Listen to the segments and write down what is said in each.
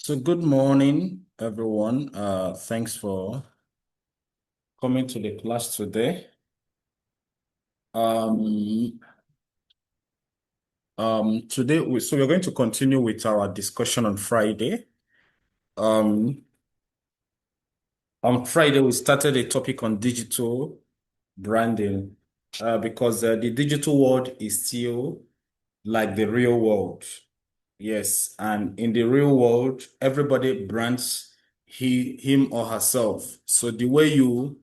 So good morning, everyone. Thanks for coming to the class today. Um, so we're going to continue with our discussion on Friday. Um, on Friday, we started a topic on digital branding, because the digital world is still like the real world. Yes, and in the real world, everybody brands him or herself. So the way you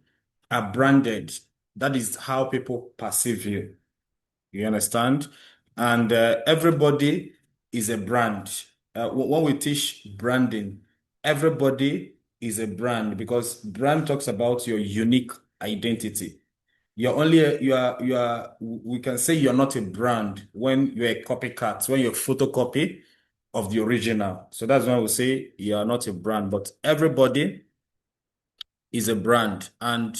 are branded, that is how people perceive you. You understand? And everybody is a brand. When we teach branding, everybody is a brand because brand talks about your unique identity. We can say you're not a brand when you're a copycat, when you're a photocopy of the original. So that's when we say you are not a brand, but everybody is a brand. And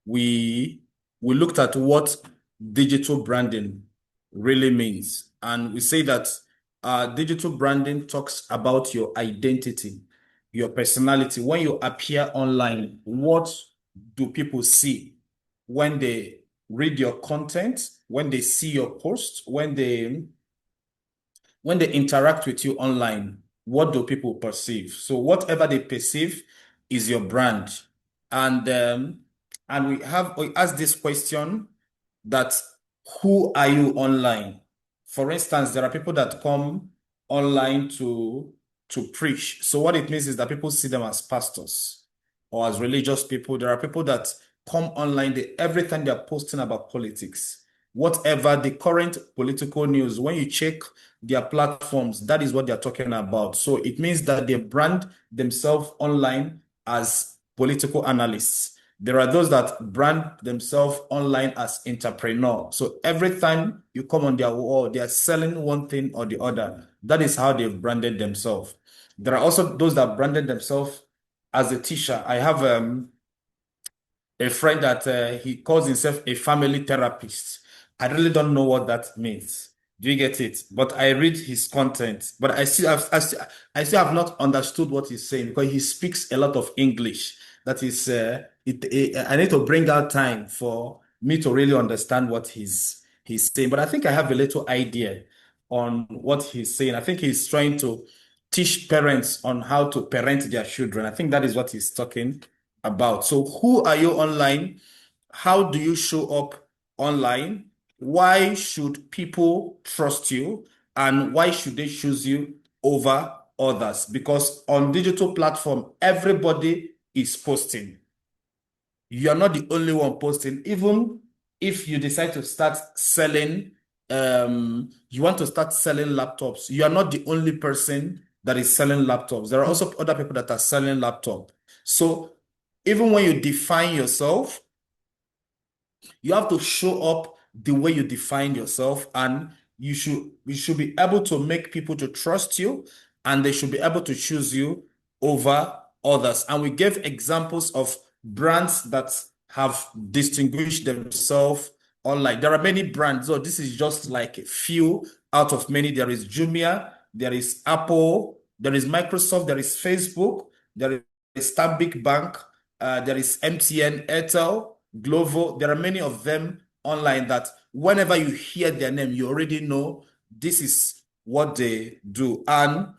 we we looked at what digital branding really means. And we say that digital branding talks about your identity, your personality. When you appear online, what do people see when they read your content, when they see your post, when they interact with you online, what do people perceive? So whatever they perceive is your brand. And we ask this question that who are you online? For instance, there are people that come online to preach. So what it means is that people see them as pastors or as religious people. There are people that come online, every time they're posting about politics, whatever the current political news, when you check their platforms, that is what they're talking about. So it means that they brand themselves online as political analysts. There are those that brand themselves online as entrepreneur. So every time you come on their wall, they are selling one thing or the other. That is how they've branded themselves. There are also those that branded themselves as a teacher. I have a friend that he calls himself a family therapist. I really don't know what that means. Do you get it? But I read his content, but I still have not understood what he's saying because he speaks a lot of English. That is, I need to bring out time for me to really understand what he's saying. But I think I have a little idea on what he's saying. I think he's trying to teach parents on how to parent their children. I think that is what he's talking about. So, who are you online? How do you show up online? Why should people trust you? And why should they choose you over others? Because on digital platform, everybody is posting. You're not the only one posting. Even if you decide to start selling, you want to start selling laptops, you are not the only person that is selling laptops. There are also other people that are selling laptop. So even when you define yourself, you have to show up the way you define yourself, and you should be able to make people to trust you, and they should be able to choose you over others. And we gave examples of brands that have distinguished themselves online. There are many brands, so this is just like a few out of many. There is Jumia, there is Apple, there is Microsoft, there is Facebook, there is Stanbic Bank, there is MTN, Airtel, Glovo. There are many of them online that whenever you hear their name, you already know this is what they do. And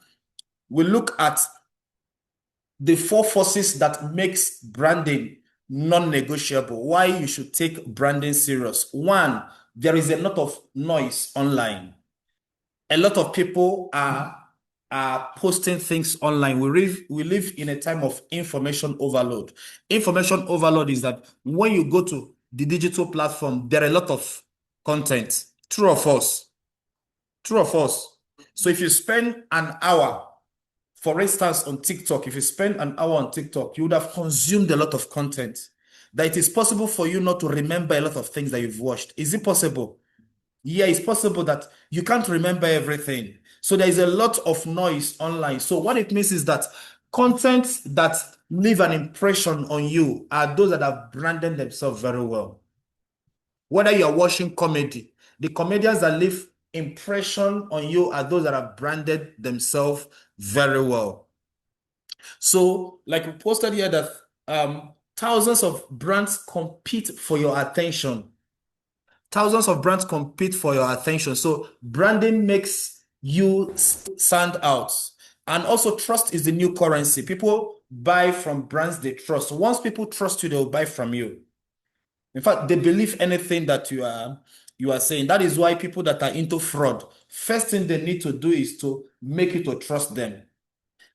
we look at the four forces that makes branding non-negotiable, why you should take branding serious. One, there is a lot of noise online. A lot of people are posting things online. We live in a time of information overload. Information overload is that when you go to the digital platform, there are a lot of content. True or false? True or false? So if you spend an hour, for instance, on TikTok, if you spend an hour on TikTok, you would have consumed a lot of content. That it is possible for you not to remember a lot of things that you've watched. Is it possible? Yeah, it's possible that you can't remember everything. So there is a lot of noise online. So what it means is that content that leave an impression on you are those that have branded themselves very well. Whether you're watching comedy, the comedians that leave impression on you are those that have branded themselves very well. So, like we posted here that thousands of brands compete for your attention. Thousands of brands compete for your attention. So branding makes you stand out. And also trust is the new currency. People buy from brands they trust. Once people trust you, they'll buy from you. In fact, they believe anything that you are saying. That is why people that are into fraud, first thing they need to do is to make you to trust them.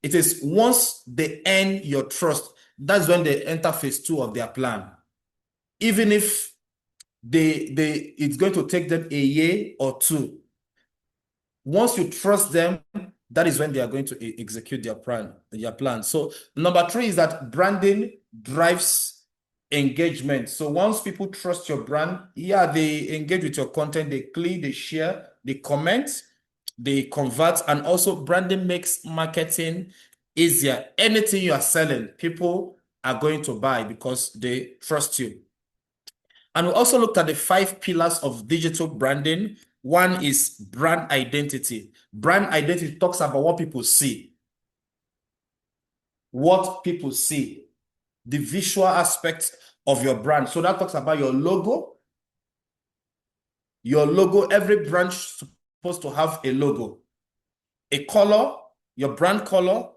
It is once they earn your trust, that's when they enter phase two of their plan. Even if it's going to take them a year or two. Once you trust them, that is when they are going to execute their plan. So number three is that branding drives engagement. So once people trust your brand, yeah, they engage with your content, they click, they share, they comment, they convert, and also branding makes marketing easier. Anything you are selling, people are going to buy because they trust you. And we also looked at the 5 pillars of digital branding. One is brand identity. Brand identity talks about what people see. What people see. The visual aspect of your brand. So that talks about your logo. Your logo, every brand is supposed to have a logo. A color, your brand color,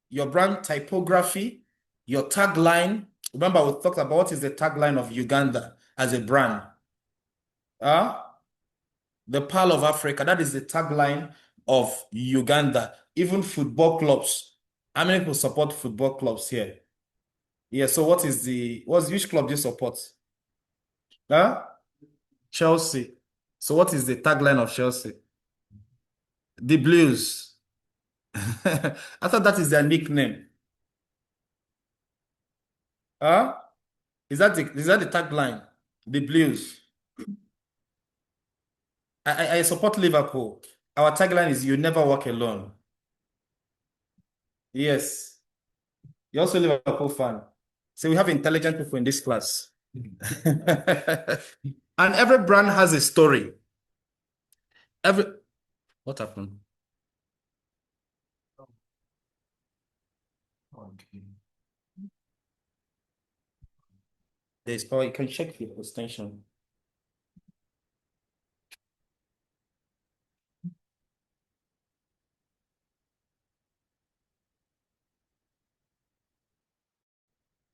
your brand typography, your tagline. Remember, we talked about what is the tagline of Uganda as a brand. The Pearl of Africa. That is the tagline of Uganda. Even football clubs. How many people support football clubs here? Yeah, so which club do you support? Huh? Chelsea. So what is the tagline of Chelsea? The Blues. I thought that is their nickname. Huh? Is that the tagline? The Blues. I support Liverpool. Our tagline is "You never walk alone." Yes. You're also a Liverpool fan. So we have intelligent people in this class. And every brand has a story. Every What happened? Okay. There's power. You can check the extension.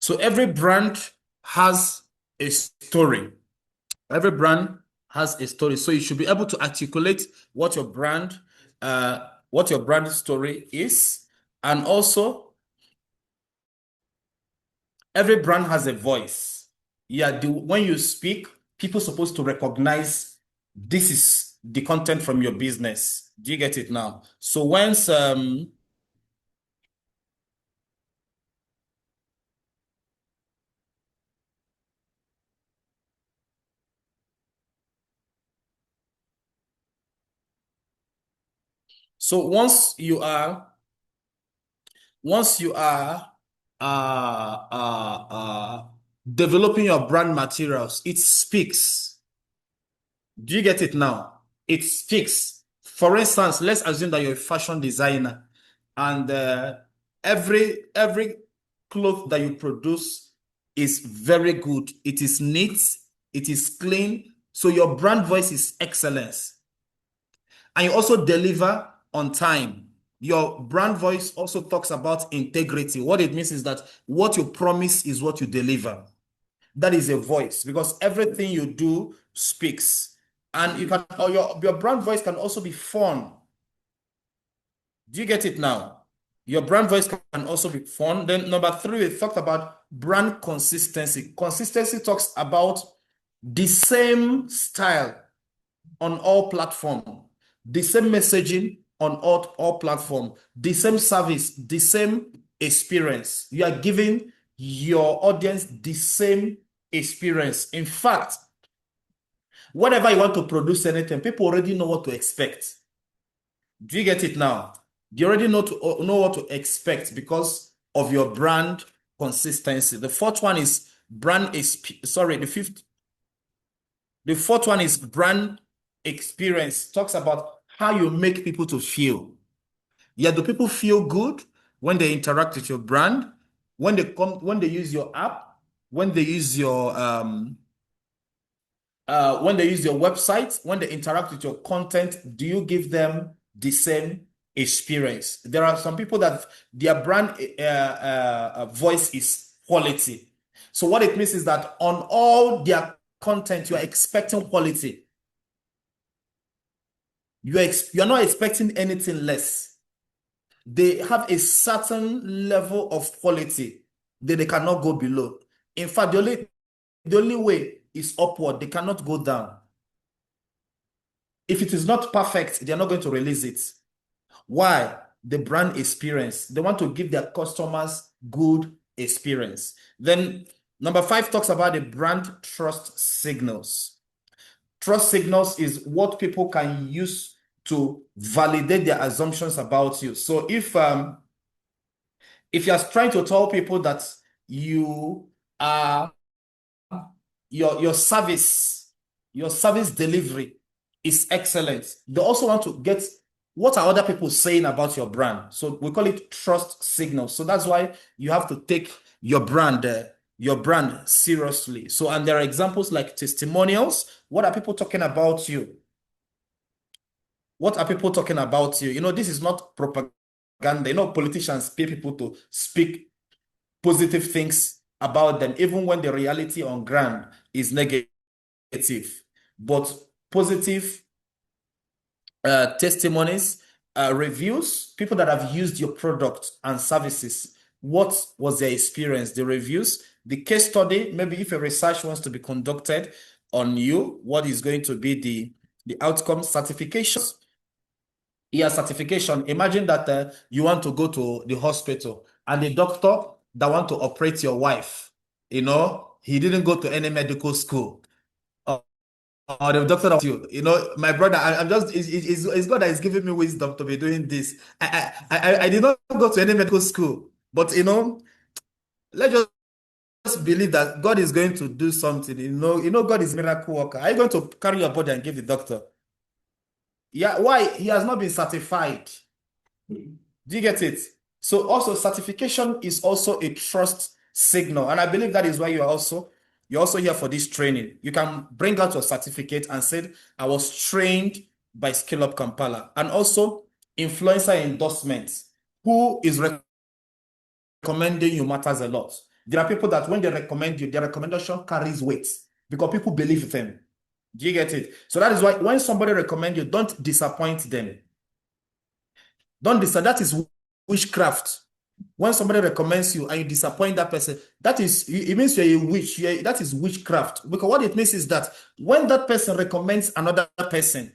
So every brand has a story. Every brand has a story. So you should be able to articulate what your brand story is. And also, every brand has a voice. Yeah, when you speak, people are supposed to recognize this is the content from your business. Do you get it now? So once you are developing your brand materials, it speaks. Do you get it now? It speaks. For instance, let's assume that you're a fashion designer, and every cloth that you produce is very good. It is neat. It is clean. So your brand voice is excellence, and you also deliver on time. Your brand voice also talks about integrity. What it means is that what you promise is what you deliver. That is a voice, because everything you do speaks. And your brand voice can also be fun. Do you get it now? Your brand voice can also be fun. Then number three, we talked about brand consistency. Consistency talks about the same style on all platforms, the same messaging on all platforms, the same service, the same experience. You are giving your audience the same experience. In fact, whenever you want to produce anything, people already know what to expect. Do you get it now? You already know what to expect because of your brand consistency. The fourth one is the fourth one is brand experience. Talks about how you make people to feel. Yeah, do people feel good? when they interact with your brand, when they use your app, when they use your website, when they interact with your content, do you give them the same experience? There are some people that their brand voice is quality. So what it means is that on all their content, you are expecting quality. You're not expecting anything less. They have a certain level of quality that they cannot go below. In fact, the only way is upward. They cannot go down. If it is not perfect, they're not going to release it. Why? The brand experience. They want to give their customers good experience. Then number 5 talks about the brand trust signals. Trust signals is what people can use to validate their assumptions about you. So if you're trying to tell people that you are your service delivery is excellent, they also want to get what are other people saying about your brand. So we call it trust signals. So that's why you have to take your brand seriously. So, and there are examples like testimonials. What are people talking about you? What are people talking about you? This is not propaganda. Politicians pay people to speak positive things about them, even when the reality on ground is negative. But positive testimonies, reviews, people that have used your product and services, what was their experience, the reviews, the case study, maybe if a research wants to be conducted on you, what is going to be the outcome, certifications. Yeah, certification. Imagine that you want to go to the hospital and the doctor that want to operate your wife, he didn't go to any medical school. Or the doctor that my brother, I'm just, it's God that is giving me wisdom to be doing this. I did not go to any medical school, but let's just believe that God is going to do something. God is a miracle worker. Are you going to carry your body and give the doctor? Yeah, why? He has not been certified. Do you get it? So also certification is also a trust signal. And I believe that is why you're also here for this training. You can bring out your certificate and say, I was trained by Scale Up Kampala. And also influencer endorsements. Who is recommending you matters a lot. There are people that when they recommend you, their recommendation carries weight because people believe them. Do you get it? So that is why when somebody recommends you, don't disappoint them. Don't disappoint. That is witchcraft. When somebody recommends you and you disappoint that person, it means you're a witch. That is witchcraft. Because what it means is that when that person recommends another person,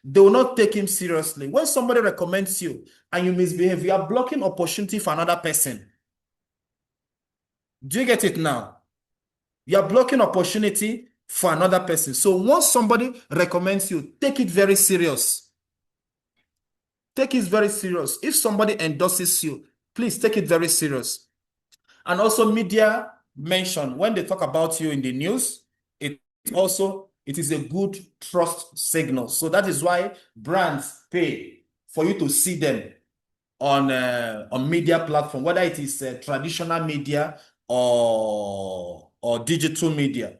they will not take him seriously. When somebody recommends you and you misbehave, you are blocking opportunity for another person. Do you get it now? You are blocking opportunity for another person. So once somebody recommends you, take it very serious. Take it very serious. If somebody endorses you, please take it very serious. And also media mention, when they talk about you in the news, it is a good trust signal. So that is why brands pay for you to see them on media platform, whether it is traditional media or digital media.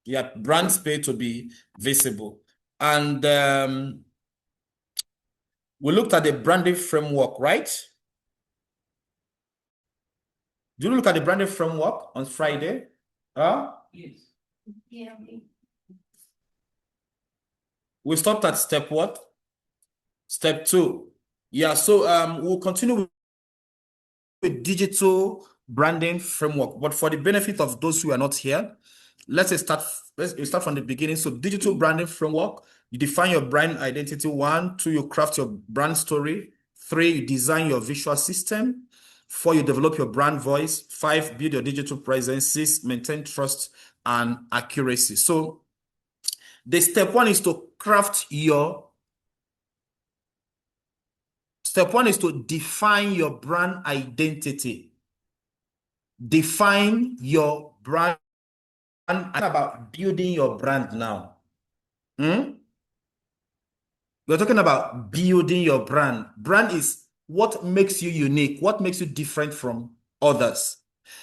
Yeah, brands pay to be visible. And we looked at the branding framework, right? Did you look at the branding framework on Friday? Yes. Yeah. We stopped at step what? Step 2. Yeah, so we'll continue with digital branding framework. But for the benefit of those who are not here, let's start from the beginning. So digital branding framework, you define your brand identity. 1, 2, you craft your brand story. 3, you design your visual system. 4, you develop your brand voice. 5, build your digital presence. 6, maintain trust and accuracy. So the step 1 is to define your brand identity. Define your brand. And about building your brand now. We're talking about building your brand. Brand is what makes you unique? What makes you different from others?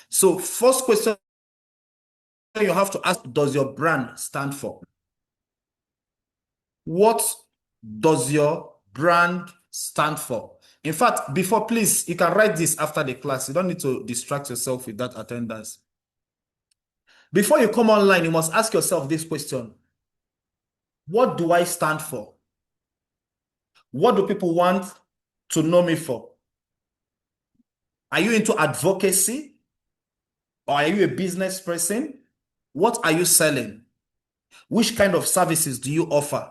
So first question you have to ask, does your brand stand for? What does your brand stand for? In fact, before, please, you can write this after the class. You don't need to distract yourself with that attendance. Before you come online, you must ask yourself this question. What do I stand for? What do people want to know me for? Are you into advocacy? Or are you a business person? What are you selling? Which kind of services do you offer?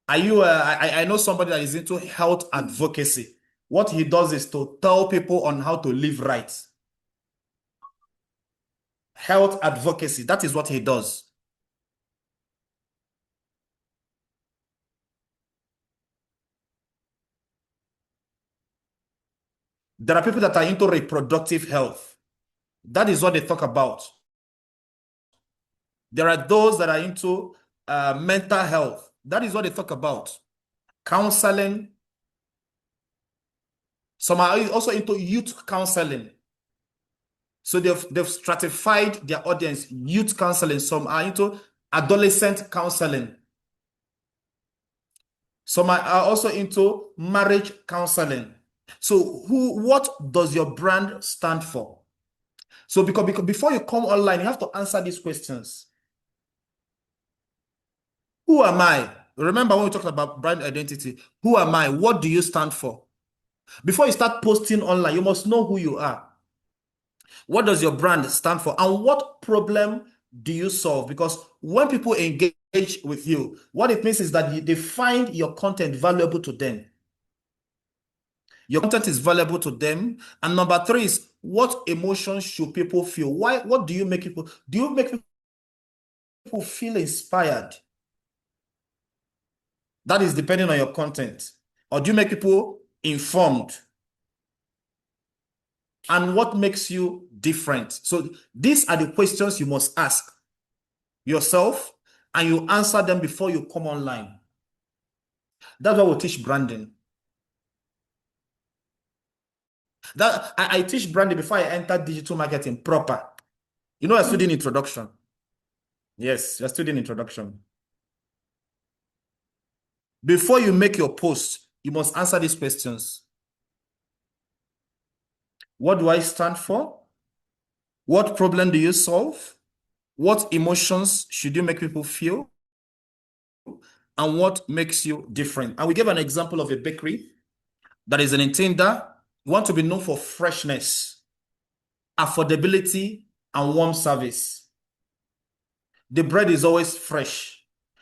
Are you? I know somebody that is into health advocacy. What he does is to tell people on how to live right. Health advocacy, that is what he does. There are people that are into reproductive health. That is what they talk about. There are those that are into mental health. That is what they talk about. Counseling. Some are also into youth counseling. So they've stratified their audience, youth counseling. Some are into adolescent counseling. Some are also into marriage counseling. So what does your brand stand for? So because before you come online, you have to answer these questions. Who am I? Remember when we talked about brand identity, who am I? What do you stand for? Before you start posting online, you must know who you are. What does your brand stand for? And what problem do you solve? Because when people engage with you, what it means is that they find your content valuable to them. Your content is valuable to them. And number three is, what emotions should people feel? What do you make people? Do you make people feel inspired? That is depending on your content. Or do you make people informed? And what makes you different? So these are the questions you must ask yourself, and you answer them before you come online. That's what we teach branding. That I teach branding before I enter digital marketing proper. You know, I studied introduction. Yes, you're studying introduction. Before you make your post, you must answer these questions. What do I stand for? What problem do you solve? What emotions should you make people feel? And what makes you different? And we gave an example of a bakery that is an intender. You want to be known for freshness, affordability, and warm service. The bread is always fresh.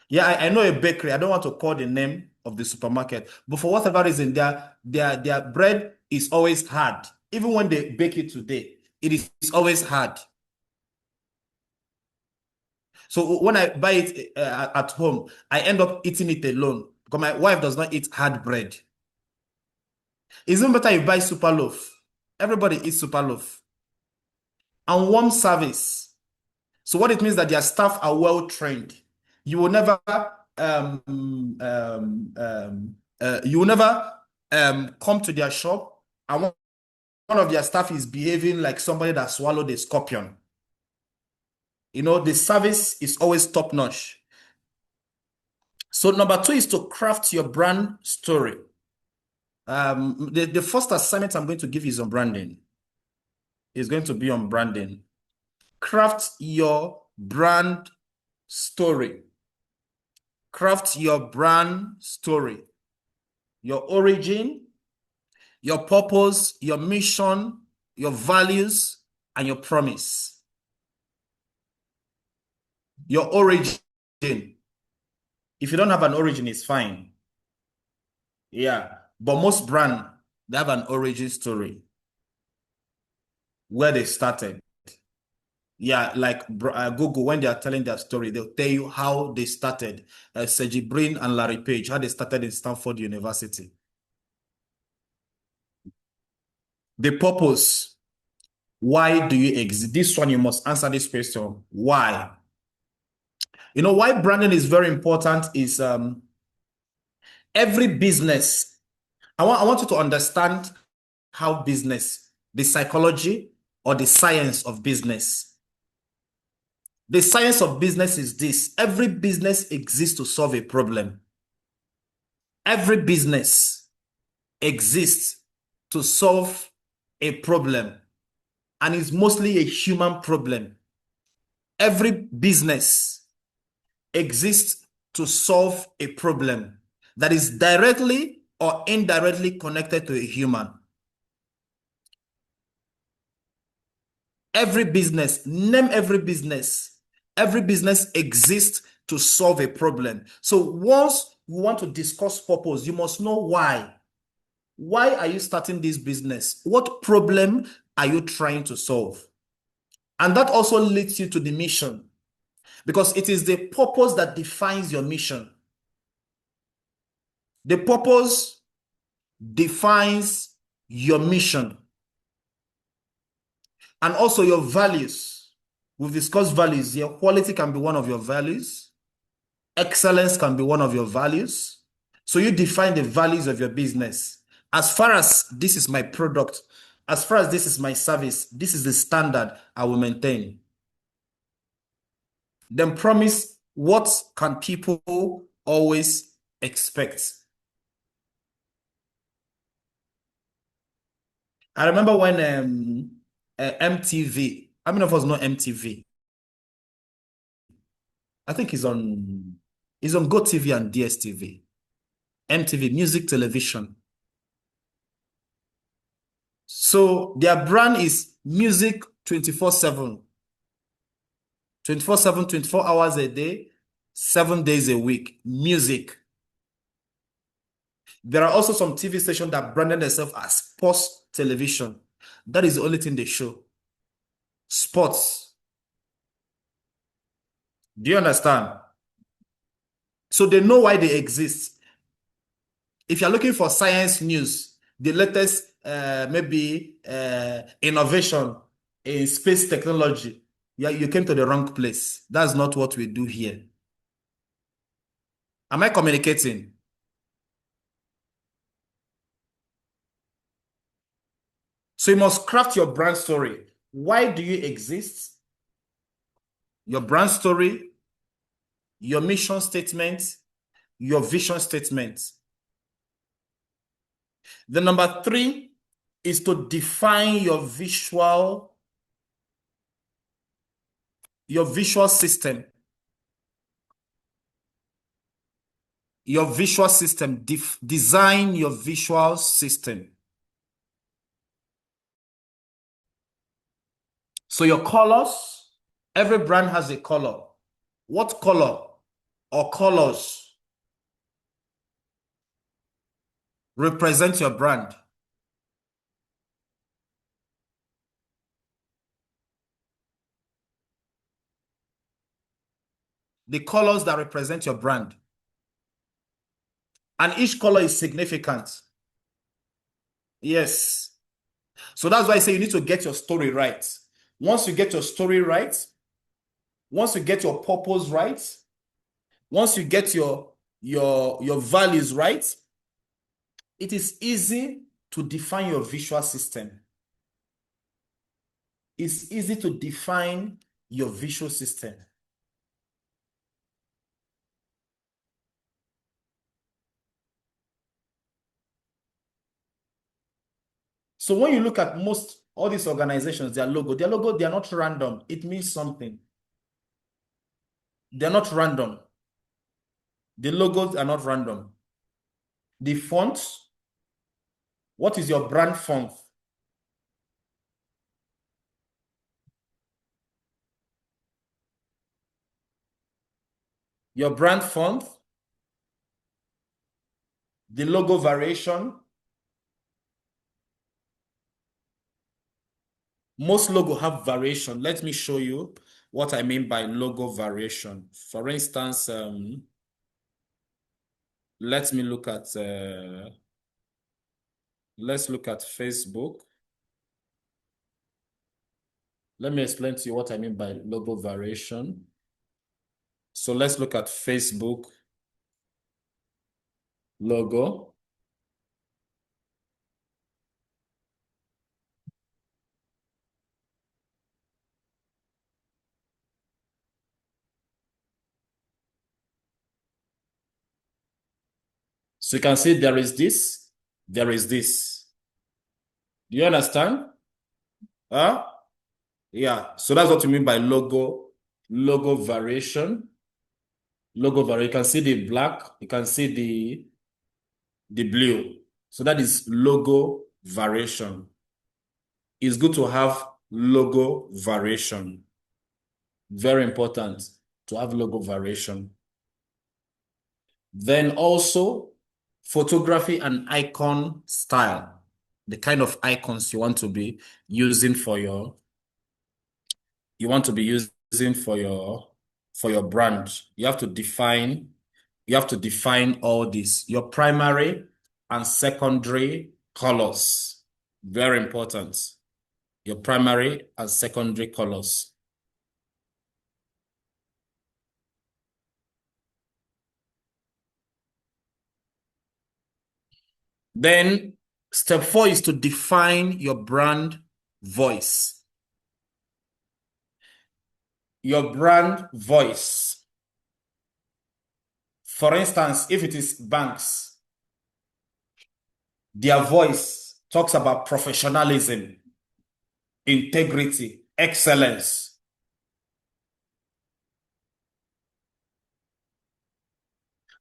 Yeah, I know a bakery. I don't want to call the name of the supermarket, but for whatever reason, their bread is always hard. Even when they bake it today, it is always hard. So when I buy it at home, I end up eating it alone because my wife does not eat hard bread. It's even better you buy super loaf. Everybody eats super loaf. And warm service. So what it means that their staff are well trained. You will never come to their shop and one of their staff is behaving like somebody that swallowed a scorpion. You know, the service is always top notch. So number two is to craft your brand story. The first assignment I'm going to give is on branding. It's going to be on branding. Craft your brand story. Craft your brand story. Your origin, your purpose, your mission, your values, and your promise. Your origin. If you don't have an origin, it's fine. Yeah. But most brands, they have an origin story. Where they started. Yeah, like Google, when they are telling their story, they'll tell you how they started. Sergey Brin and Larry Page, how they started in Stanford University. The purpose. Why do you exist? This one, you must answer this question. Why? You know why branding is very important is every business I want you to understand how business, the psychology or the science of business. The science of business is this. Every business exists to solve a problem. Every business exists to solve a problem, and it's mostly a human problem. Every business exists to solve a problem that is directly or indirectly connected to a human. Every business, name every business. Every business exists to solve a problem. So once you want to discuss purpose, you must know why. Why are you starting this business? What problem are you trying to solve? And that also leads you to the mission, because it is the purpose that defines your mission. The purpose defines your mission and also your values. We've discussed values here. Quality can be one of your values. Excellence can be one of your values. So you define the values of your business. As far as this is my product, as far as this is my service, this is the standard I will maintain. Then promise, what can people always expect? I remember when MTV, how many of us know MTV? I think it's on GoTV and DSTV. MTV, music television. So their brand is music 24/7. 24/7, 24 hours a day, 7 days a week. Music. There are also some TV stations that branded themselves as sports television. That is the only thing they show. Sports. Do you understand? So they know why they exist. If you're looking for science news, the latest maybe innovation in space technology, yeah, you came to the wrong place. That's not what we do here. Am I communicating? So you must craft your brand story. Why do you exist? Your brand story, your mission statement, your vision statement. The number 3 is to define your visual system. Your visual system. Design your visual system. So your colors, every brand has a color. What color or colors represent your brand? The colors that represent your brand. And each color is significant. Yes. So that's why I say you need to get your story right. Once you get your story right, once you get your purpose right, once you get your values right, it is easy to define your visual system. It's easy to define your visual system. So when you look at all these organizations, their logo, they are not random. It means something. They're not random. The logos are not random. The fonts, what is your brand font? Your brand font, the logo variation. Most logo have variation. Let me show you what I mean by logo variation. For instance, let me look at let's look at Facebook. Let me explain to you what I mean by logo variation. So let's look at Facebook logo. So you can see there is this, there is this. Do you understand? Huh? Yeah. So that's what you mean by logo variation. Logo variation. You can see the black, you can see the blue. So that is logo variation. It's good to have logo variation. Very important to have logo variation. Then also photography and icon style, the kind of icons you want to be using for your for your brand. You have to define all this, your primary and secondary colors. Very important. Your primary and secondary colors. Then step 4 is to define your brand voice. Your brand voice. For instance, if it is banks, their voice talks about professionalism, integrity, excellence.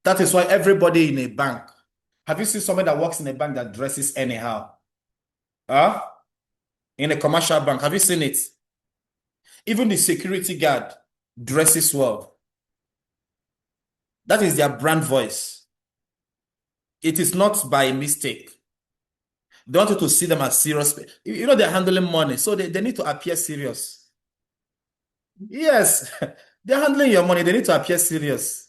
That is why everybody in a bank, have you seen somebody that works in a bank that dresses anyhow? Huh? In a commercial bank, have you seen it? Even the security guard dresses well. That is their brand voice. It is not by mistake. They want you to see them as serious. You know, they're handling money, so they need to appear serious. Yes, they're handling your money. They need to appear serious.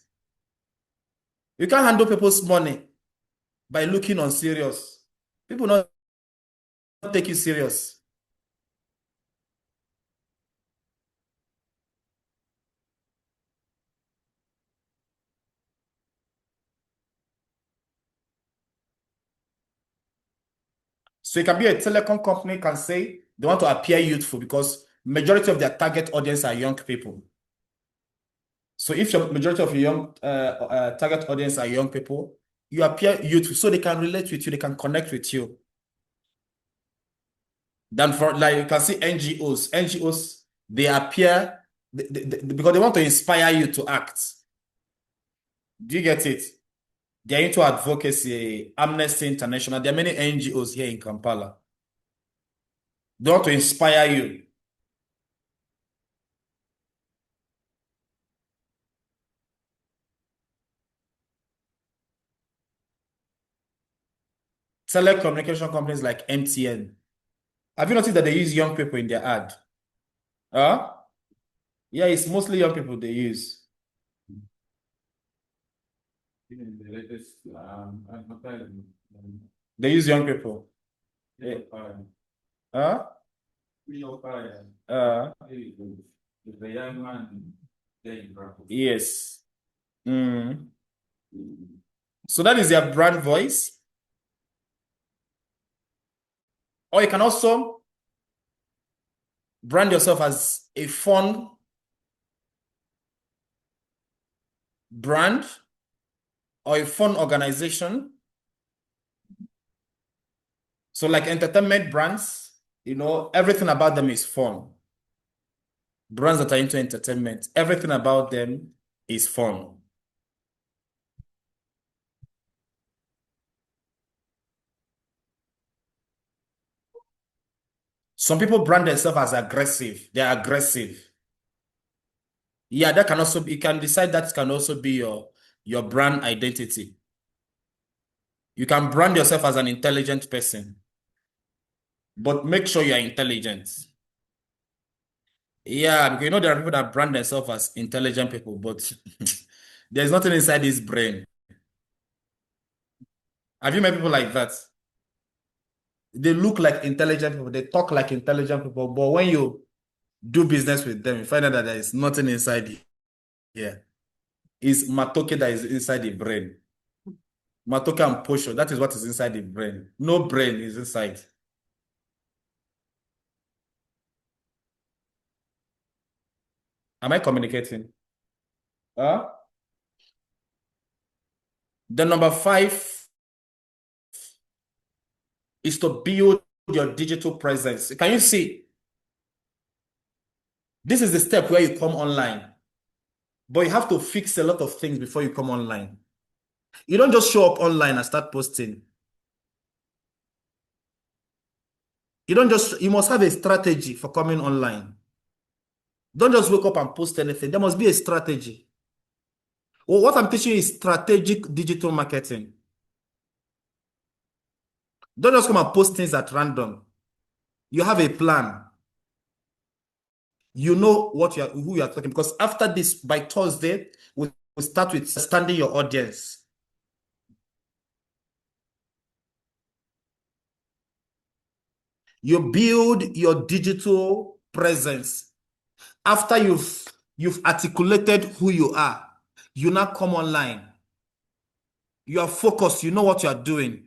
You can't handle people's money by looking unserious. People not take you serious. So it can be a telecom company can say they want to appear youthful because majority of their target audience are young people. So if your majority of your young target audience are young people, you appear youthful so they can relate with you, they can connect with you. Then for like you can see NGOs, they appear because they want to inspire you to act. Do you get it? They're into advocacy, Amnesty International. There are many NGOs here in Kampala. They want to inspire you. Telecommunication companies like MTN. Have you noticed that they use young people in their ad? Huh? Yeah, it's mostly young people they use. They use young people. Yeah. Huh? Yes. Mm. So that is their brand voice. Or you can also brand yourself as a fun brand or a fun organization. So like entertainment brands, everything about them is fun. Brands that are into entertainment, everything about them is fun. Some people brand themselves as aggressive. They're aggressive. Yeah, that can also be, you can decide that can also be your brand identity. You can brand yourself as an intelligent person, but make sure you're intelligent. Yeah, because there are people that brand themselves as intelligent people, but there's nothing inside his brain. Have you met people like that? They look like intelligent people, they talk like intelligent people, but when you do business with them, you find out that there is nothing inside here. It's matoke that is inside the brain. Matoke and posho, that is what is inside the brain. No brain is inside. Am I communicating? Huh? The number 5 is to build your digital presence. Can you see? This is the step where you come online, but you have to fix a lot of things before you come online. You don't just show up online and start posting. You must have a strategy for coming online. Don't just wake up and post anything. There must be a strategy. Well, what I'm teaching you is strategic digital marketing. Don't just come and post things at random. You have a plan. You know who you are talking, because after this, by Thursday, we'll start with understanding your audience. You build your digital presence. After you've articulated who you are, you now come online. You are focused, you know what you are doing.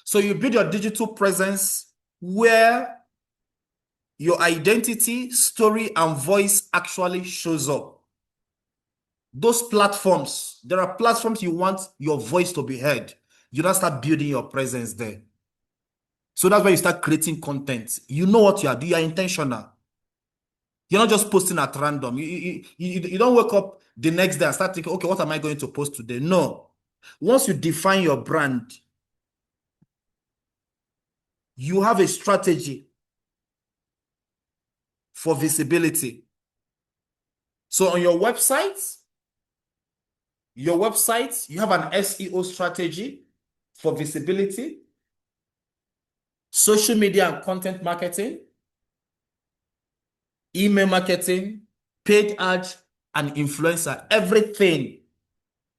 So you build your digital presence where your identity, story, and voice actually shows up. Those platforms, there are platforms you want your voice to be heard. You now start building your presence there. So that's why you start creating content. You know what you are doing. You are intentional. You're not just posting at random. You don't wake up the next day and start thinking, okay, what am I going to post today? No. Once you define your brand, you have a strategy for visibility. So on your website, you have an SEO strategy for visibility, social media and content marketing, email marketing, paid ads, and influencer. Everything,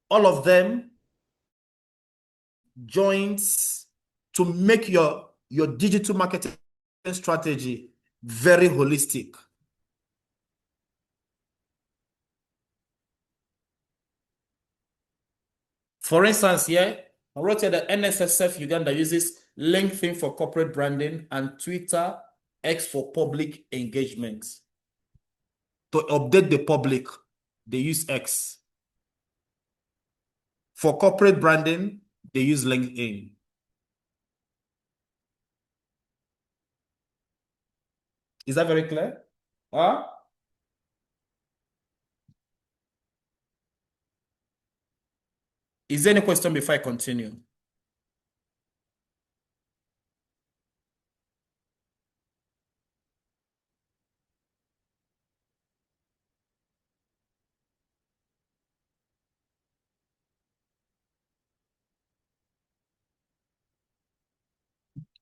all of them joins to make your digital marketing strategy very holistic. For instance, here, I wrote here that NSSF Uganda uses LinkedIn for corporate branding and Twitter X for public engagement. To update the public, they use X. For corporate branding, they use LinkedIn. Is that very clear? Huh? Is there any question before I continue?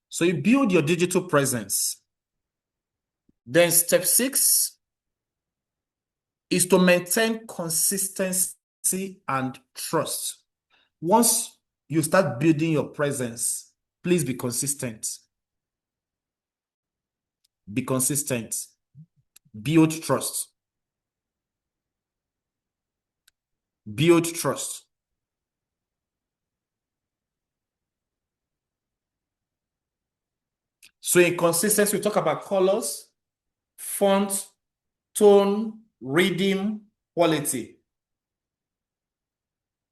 So you build your digital presence. Then step 6 is to maintain consistency and trust. Once you start building your presence, please be consistent. Be consistent. Build trust. Build trust. So in consistency, we talk about colors, font, tone, rhythm, quality.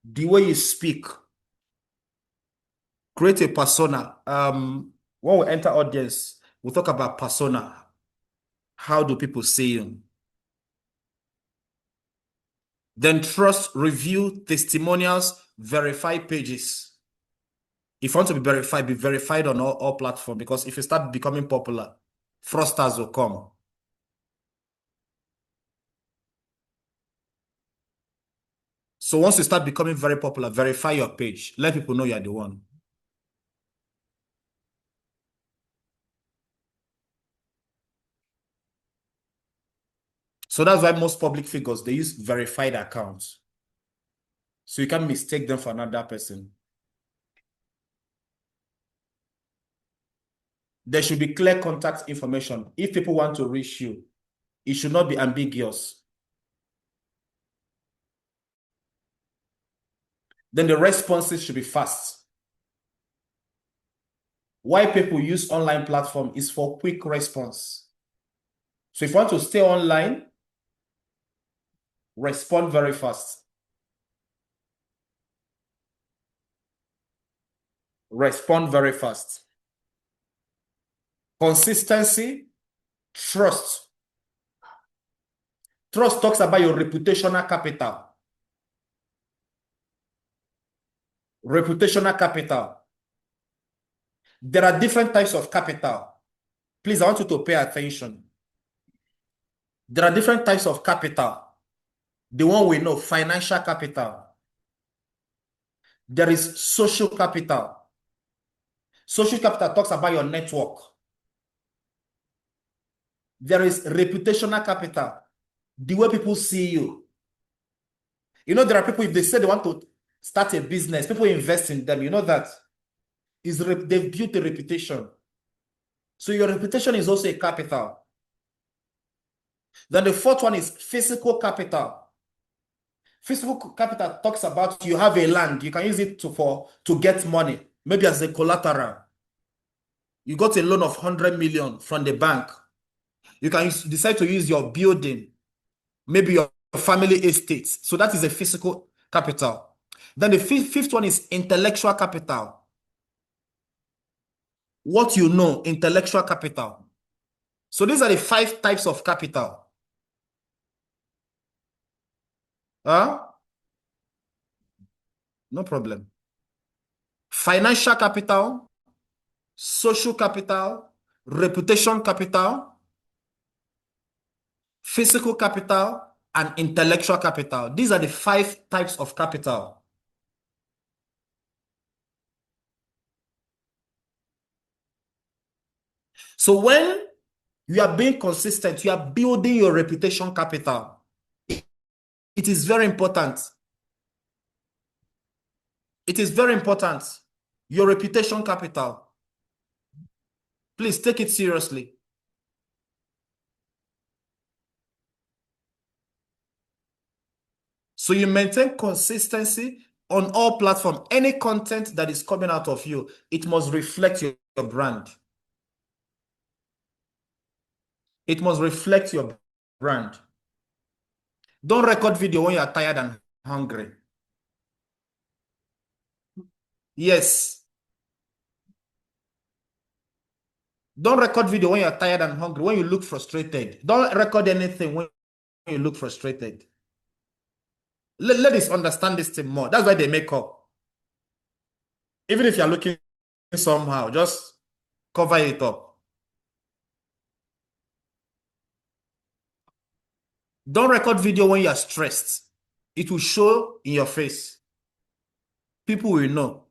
The way you speak. Create a persona. When we enter audience, we talk about persona. How do people see you? Then trust, review, testimonials, verify pages. If you want to be verified on all platforms, because if you start becoming popular, fraudsters will come. So once you start becoming very popular, verify your page. Let people know you're the one. So that's why most public figures, they use verified accounts. So you can't mistake them for another person. There should be clear contact information. If people want to reach you, it should not be ambiguous. Then the responses should be fast. Why people use online platform is for quick response. So if you want to stay online, respond very fast. respond very fast. Consistency, trust. Trust talks about your reputational capital. Reputational capital. There are different types of capital. Please, I want you to pay attention. There are different types of capital. The one we know, financial capital. There is social capital. Social capital talks about your network. There is reputational capital, the way people see you. You know, there are people, if they say they want to start a business, people invest in them. You know that they've built a reputation. So your reputation is also a capital. Then the fourth one is physical capital. Physical capital talks about you have a land, you can use it to get money, maybe as a collateral. You got a loan of 100 million from the bank. You can decide to use your building, maybe your family estate. So that is a physical capital. Then the fifth one is intellectual capital. What you know, intellectual capital. So these are the 5 types of capital. No problem. Financial capital, social capital, reputation capital, physical capital, and intellectual capital. These are the 5 types of capital. So when you are being consistent, you are building your reputation capital. It is very important. It is very important. Your reputation capital. Please take it seriously. So you maintain consistency on all platforms. Any content that is coming out of you, it must reflect your brand. It must reflect your brand. Don't record video when you are tired and hungry. Yes. Don't record video when you are tired and hungry, when you look frustrated. Don't record anything when you look frustrated. Let us understand this thing more. That's why they make up. Even if you're looking somehow, just cover it up. Don't record video when you're stressed. It will show in your face. People will know.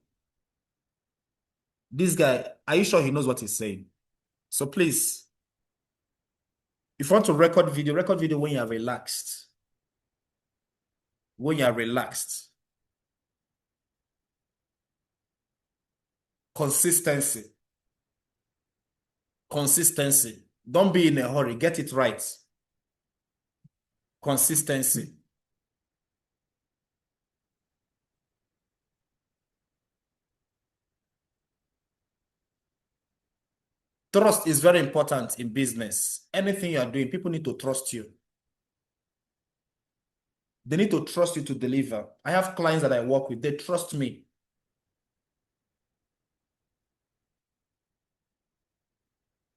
This guy, are you sure he knows what he's saying? So please, if you want to record video when you are relaxed. When you are relaxed. Consistency. Consistency. Don't be in a hurry. Get it right. Consistency. Trust is very important in business. Anything you are doing, people need to trust you. They need to trust you to deliver. I have clients that I work with. They trust me.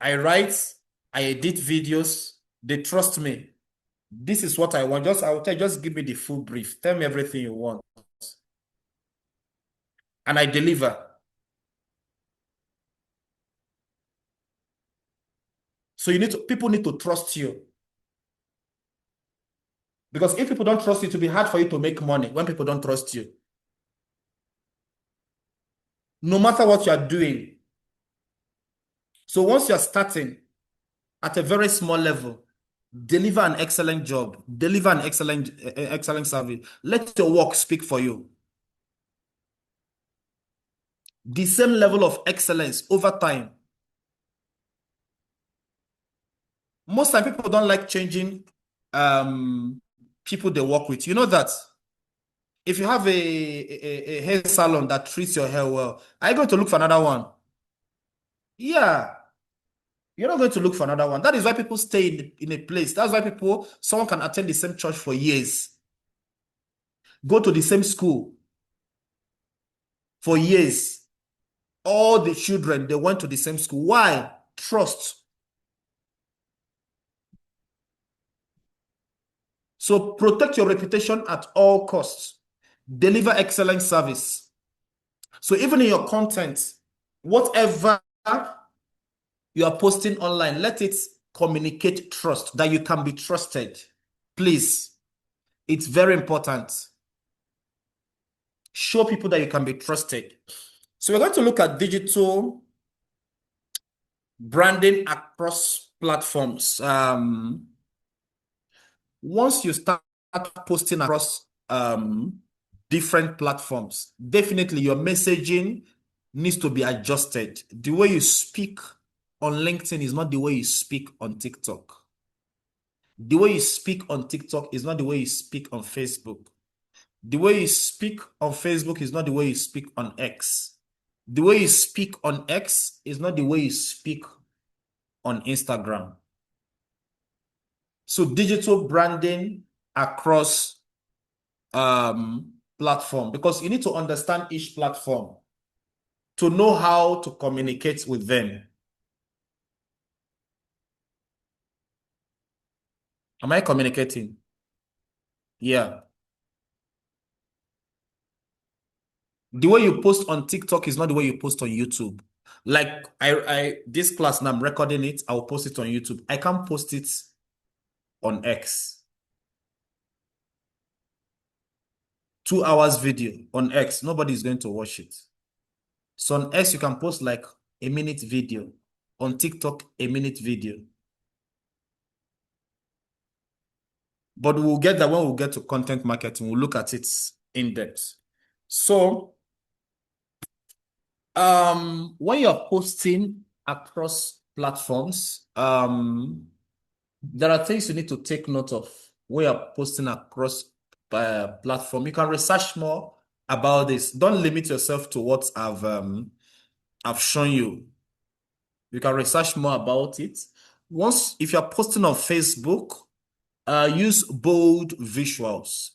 I write, I edit videos. They trust me. This is what I want. I will tell you, just give me the full brief. Tell me everything you want. And I deliver. So people need to trust you. Because if people don't trust you, it will be hard for you to make money when people don't trust you. No matter what you are doing. So once you are starting at a very small level, deliver an excellent job, deliver an excellent service. Let your work speak for you. The same level of excellence over time. Most time people don't like changing people they work with. You know that if you have a hair salon that treats your hair well, are you going to look for another one? Yeah. You're not going to look for another one. That is why people stay in a place. That's why someone can attend the same church for years, go to the same school for years. All the children, they went to the same school. Why? Trust. So protect your reputation at all costs. Deliver excellent service. So even in your content, whatever you are posting online, let it communicate trust, that you can be trusted. Please, it's very important. Show people that you can be trusted. So we're going to look at digital branding across platforms. Once you start posting across different platforms, definitely your messaging needs to be adjusted. The way you speak on LinkedIn is not the way you speak on TikTok. The way you speak on TikTok is not the way you speak on Facebook. The way you speak on Facebook is not the way you speak on X. The way you speak on X is not the way you speak on Instagram. So digital branding across platform, because you need to understand each platform to know how to communicate with them. Am I communicating? Yeah. The way you post on TikTok is not the way you post on YouTube. Like I this class now I'm recording it, I'll post it on YouTube. I can't post it on X. 2 hours video on X, nobody is going to watch it. So on X, you can post like a minute video. On TikTok, a minute video. But we'll get that when we get to content marketing. We'll look at it in depth. So when you're posting across platforms, there are things you need to take note of when you're posting across platform. You can research more about this. Don't limit yourself to what I've shown you. You can research more about it. If you're posting on Facebook, use bold visuals.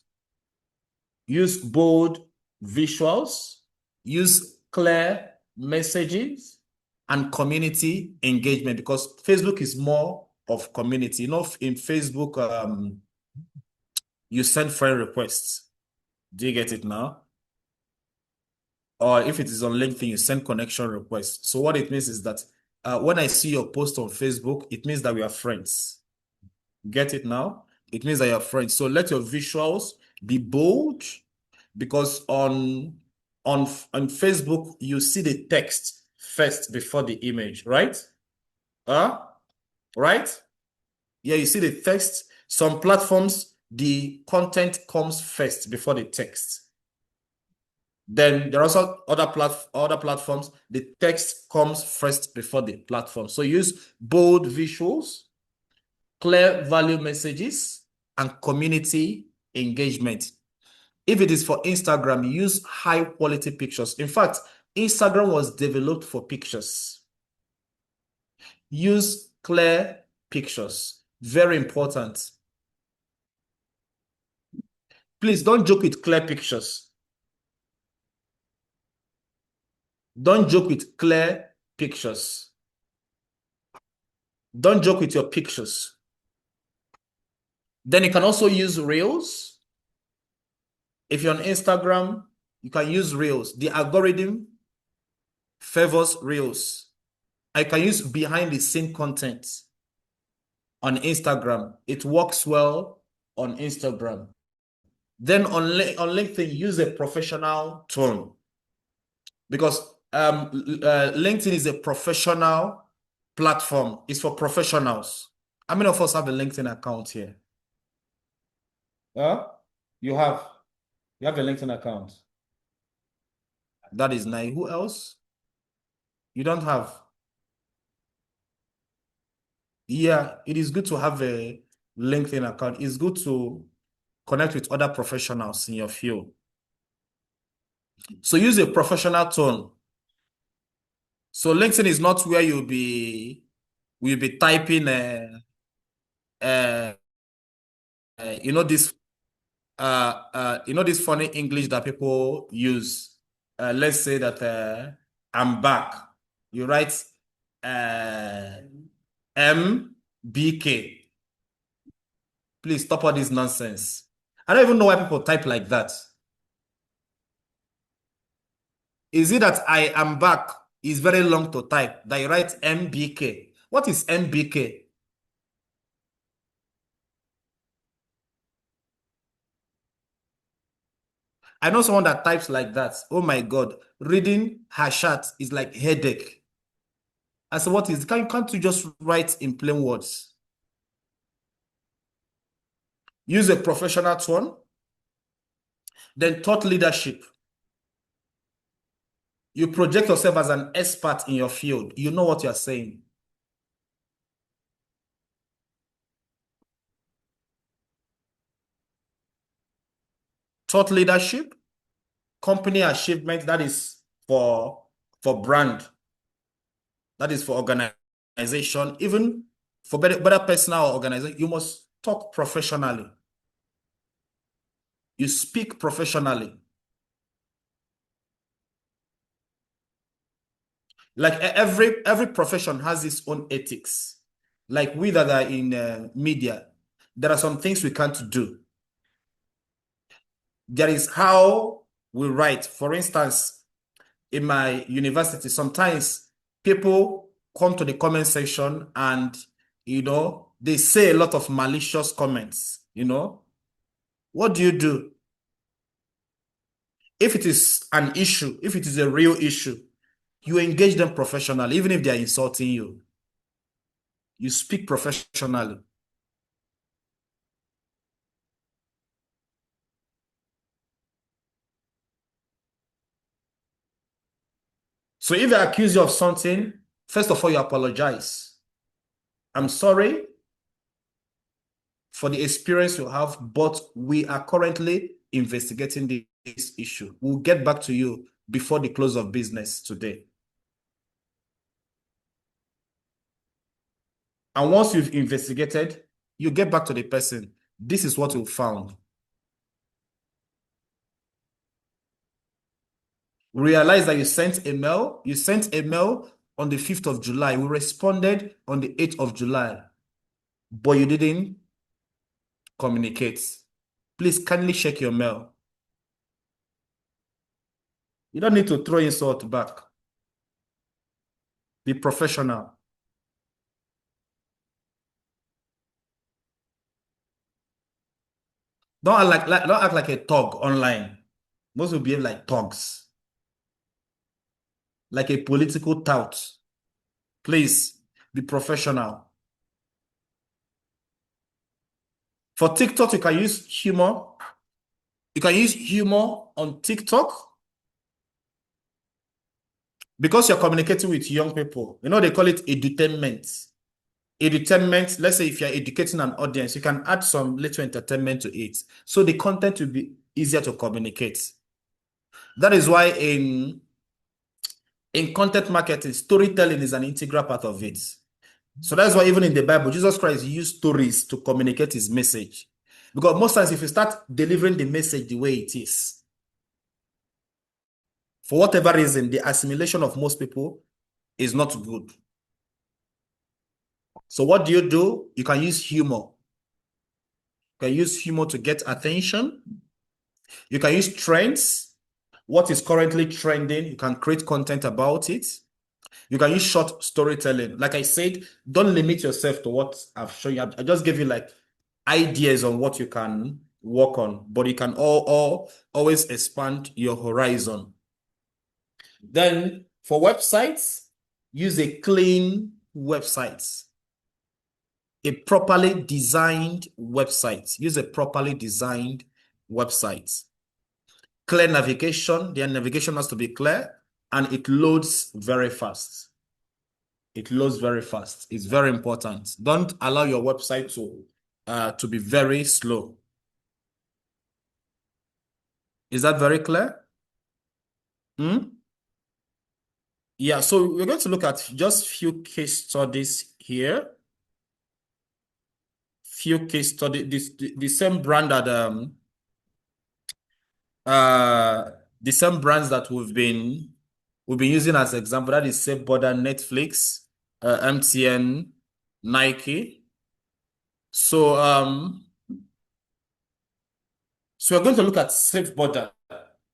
Use bold visuals. Use clear messages and community engagement, because Facebook is more of community. You know, in Facebook, you send friend requests. Do you get it now? Or if it is on LinkedIn, you send connection requests. So what it means is that when I see your post on Facebook, it means that we are friends. Get it now? It means that you're friends. So let your visuals be bold, because on Facebook, you see the text first before the image, right? Right? Yeah, you see the text. Some platforms, the content comes first before the text. Then there are also other platforms, the text comes first before the platform. So use bold visuals, clear value messages, and community engagement. If it is for Instagram, use high quality pictures. In fact, Instagram was developed for pictures. Use clear pictures. Very important. Please don't joke with clear pictures. Don't joke with clear pictures. Don't joke with your pictures. Then you can also use Reels. If you're on Instagram, you can use Reels. The algorithm favors Reels. I can use behind the scene content on Instagram. It works well on Instagram. Then on LinkedIn, use a professional tone, because LinkedIn is a professional platform. It's for professionals. How many of us have a LinkedIn account here? You have a LinkedIn account. That is nice. Who else? You don't have? Yeah, it is good to have a LinkedIn account. It's good to connect with other professionals in your field. So use a professional tone. So LinkedIn is not where you'll be typing uh, you know this this funny English that people use. Let's say that I'm back. You write uh, MBK. Please stop all this nonsense. I don't even know why people type like that. Is it that I am back is very long to type that you write MBK? What is MBK? I know someone that types like that. Oh my God. Reading her chat is like headache. I said, what is, can't you just write in plain words? Use a professional tone. Then thought leadership. You project yourself as an expert in your field. You know what you're saying. Thought leadership, company achievement, that is for brand, that is for organization, even for better personal organization, you must talk professionally. You speak professionally. Like every profession has its own ethics. Like we that are in media, there are some things we can't do. There is how we write. For instance, in my university, sometimes people come to the comment section and, they say a lot of malicious comments. What do you do? If it is an issue, if it is a real issue, you engage them professionally, even if they are insulting you. You speak professionally. So if they accuse you of something, first of all, you apologize. I'm sorry for the experience you have, but we are currently investigating this issue. We'll get back to you before the close of business today. And once you've investigated, you get back to the person. This is what we found. Realize that you sent a mail on the 5th of July. We responded on the 8th of July, but you didn't communicate. Please kindly check your mail. You don't need to throw insult back. Be professional. Don't act like a thug online. Most will behave like thugs, like a political tout. Please be professional. For TikTok, you can use humor. You can use humor on TikTok because you're communicating with young people. They call it edutainment. Edutainment, let's say if you're educating an audience, you can add some little entertainment to it. So the content will be easier to communicate. That is why in content marketing, storytelling is an integral part of it. So that's why even in the Bible, Jesus Christ used stories to communicate his message. Because most times, if you start delivering the message the way it is, for whatever reason, the assimilation of most people is not good. So what do? You can use humor. You can use humor to get attention. You can use trends. What is currently trending, you can create content about it. You can use short storytelling. Like I said, don't limit yourself to what I've shown you. I just gave you like ideas on what you can work on, but you can always expand your horizon. Then for websites, use a clean website. A properly designed website. Use a properly designed website. Clear navigation. Their navigation has to be clear and it loads very fast. It loads very fast. It's very important. Don't allow your website to be very slow. Is that very clear? Hmm? Yeah, so we're going to look at just few case studies here. Few case studies. The same brand that uh the same brands that we've been we've been using as example, that is Safe Border, Netflix, MTN, Nike. So we're going to look at Safe Border.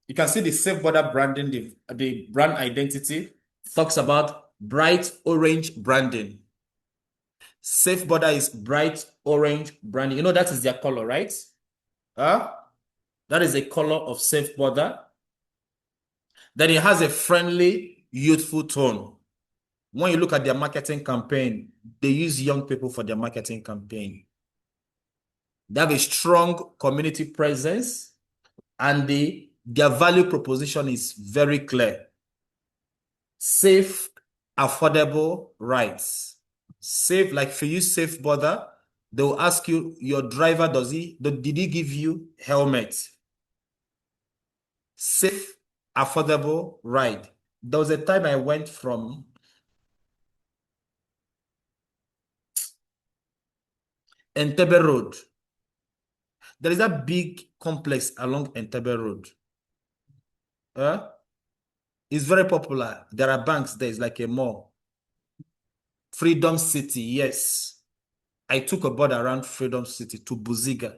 You can see the Safe Border branding, the brand identity talks about bright orange branding. Safe Border is bright orange branding. You know that is their color, right? Huh? That is a color of Safe Border. Then it has a friendly, youthful tone. When you look at their marketing campaign, they use young people for their marketing campaign. They have a strong community presence, and their value proposition is very clear. Safe, affordable rides. Safe, like if you use Safe Border, they will ask you, your driver, did he give you helmet? Safe, affordable ride. There was a time I went from Entebbe Road. There is that big complex along Entebbe Road. It's very popular. There are banks there. It's like a mall. Freedom City, yes. I took a board around Freedom City to Buziga.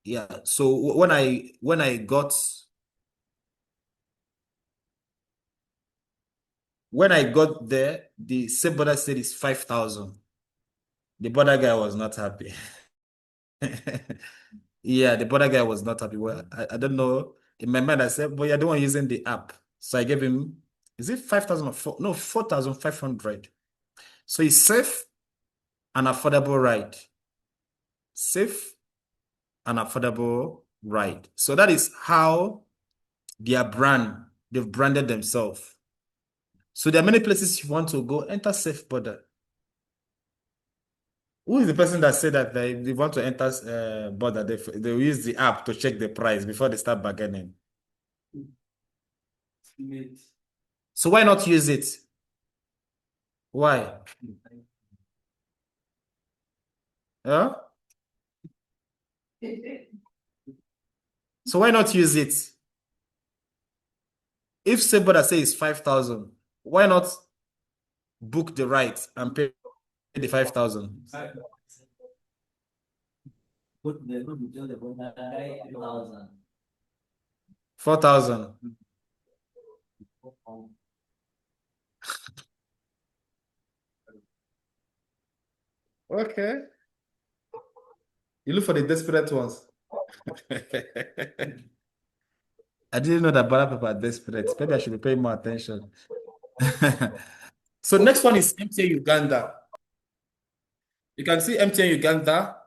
Yeah. So when I got there, the same border said it's 5,000. The border guy was not happy. Yeah, the border guy was not happy. Well, I don't know. In my mind, I said, but you're the one using the app. So I gave him, is it 5,000 or 4? No, 4,500. So it's safe and affordable ride. Safe and affordable ride. So that is how they've branded themselves. So there are many places you want to go, enter Safe Border. Who is the person that said that they want to enter border? They will use the app to check the price before they start bargaining. So why not use it? Why? Huh? So why not use it? If somebody says 5,000, why not book the right and pay the 5,000? 4,000. Okay. You look for the desperate ones. I didn't know that Bala people are desperate. Maybe I should be paying more attention. So next one is MTN Uganda. You can see MTN Uganda.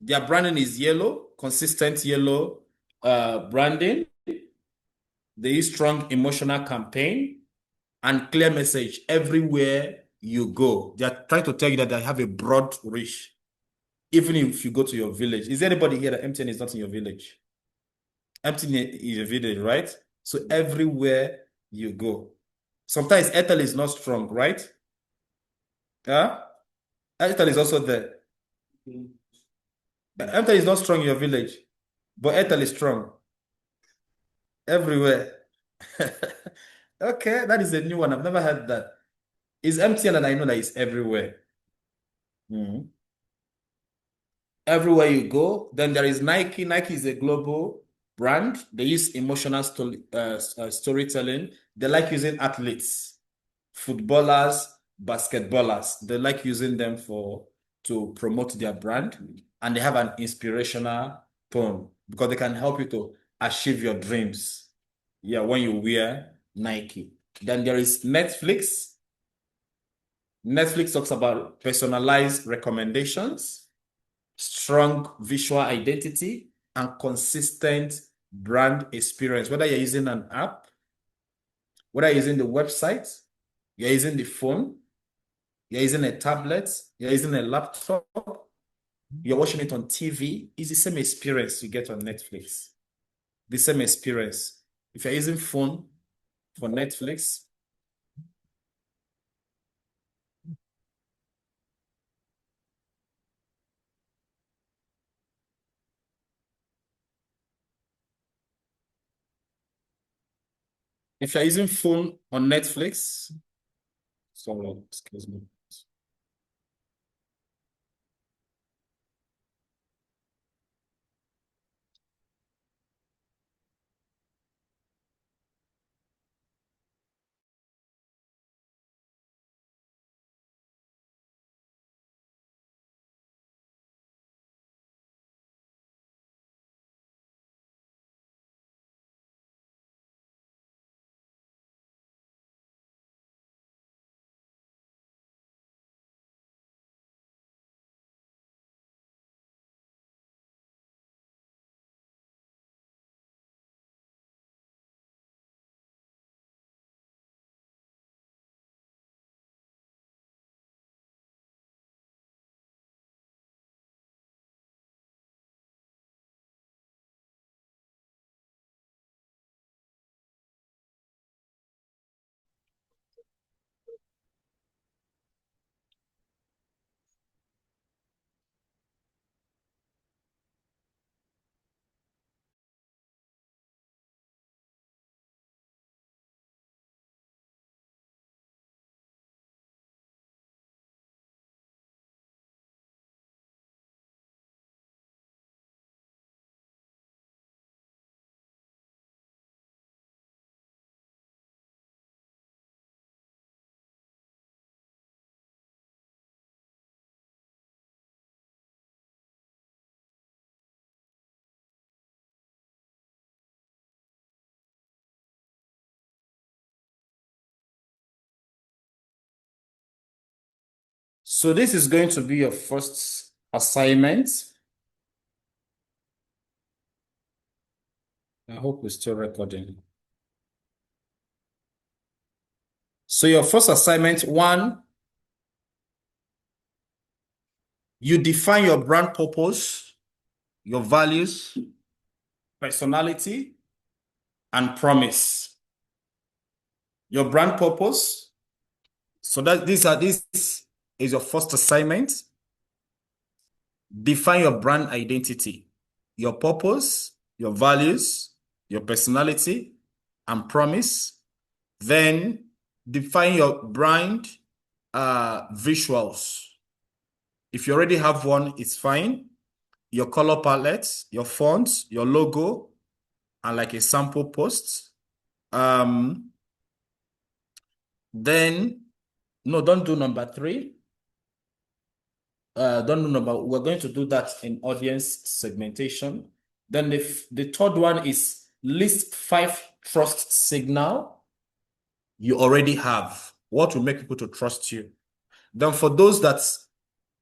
Their branding is yellow, consistent yellow branding. They use strong emotional campaign and clear message everywhere you go. They are trying to tell you that they have a broad reach, even if you go to your village. Is there anybody here that MTN is not in your village? MTN is a village, right? So everywhere you go. Sometimes Airtel is not strong, right? Yeah? Airtel is also there. Airtel is not strong in your village, but Airtel is strong everywhere. Okay, that is a new one. I've never heard that. It's MTN and I know that it's everywhere. Mhm. Everywhere you go. Then there is Nike. Nike is a global brand. They use emotional storytelling. They like using athletes, footballers, basketballers. They like using them to promote their brand, and they have an inspirational tone because they can help you to achieve your dreams. Yeah, when you wear Nike. Then there is Netflix. Netflix talks about personalized recommendations, strong visual identity, and consistent brand experience. Whether you're using an app, whether you're using the website, you're using the phone, you're using a tablet, you're using a laptop, you're watching it on TV, it's the same experience you get on Netflix. The same experience. If you're using phone for Netflix, If you're using phone on Netflix, sorry, excuse me. So this is going to be your first assignment. I hope we're still recording. So your first assignment, one, you define your brand purpose, your values, personality, and promise. Your brand purpose. So that this is your first assignment. Define your brand identity, your purpose, your values, your personality, and promise. Then define your brand visuals. If you already have one, it's fine. Your color palette, your fonts, your logo, and like a sample post. Then, no, don't do number 3. Don't do number. We're going to do that in audience segmentation. Then the third one is list 5 trust signal you already have. What will make people to trust you? Then for those that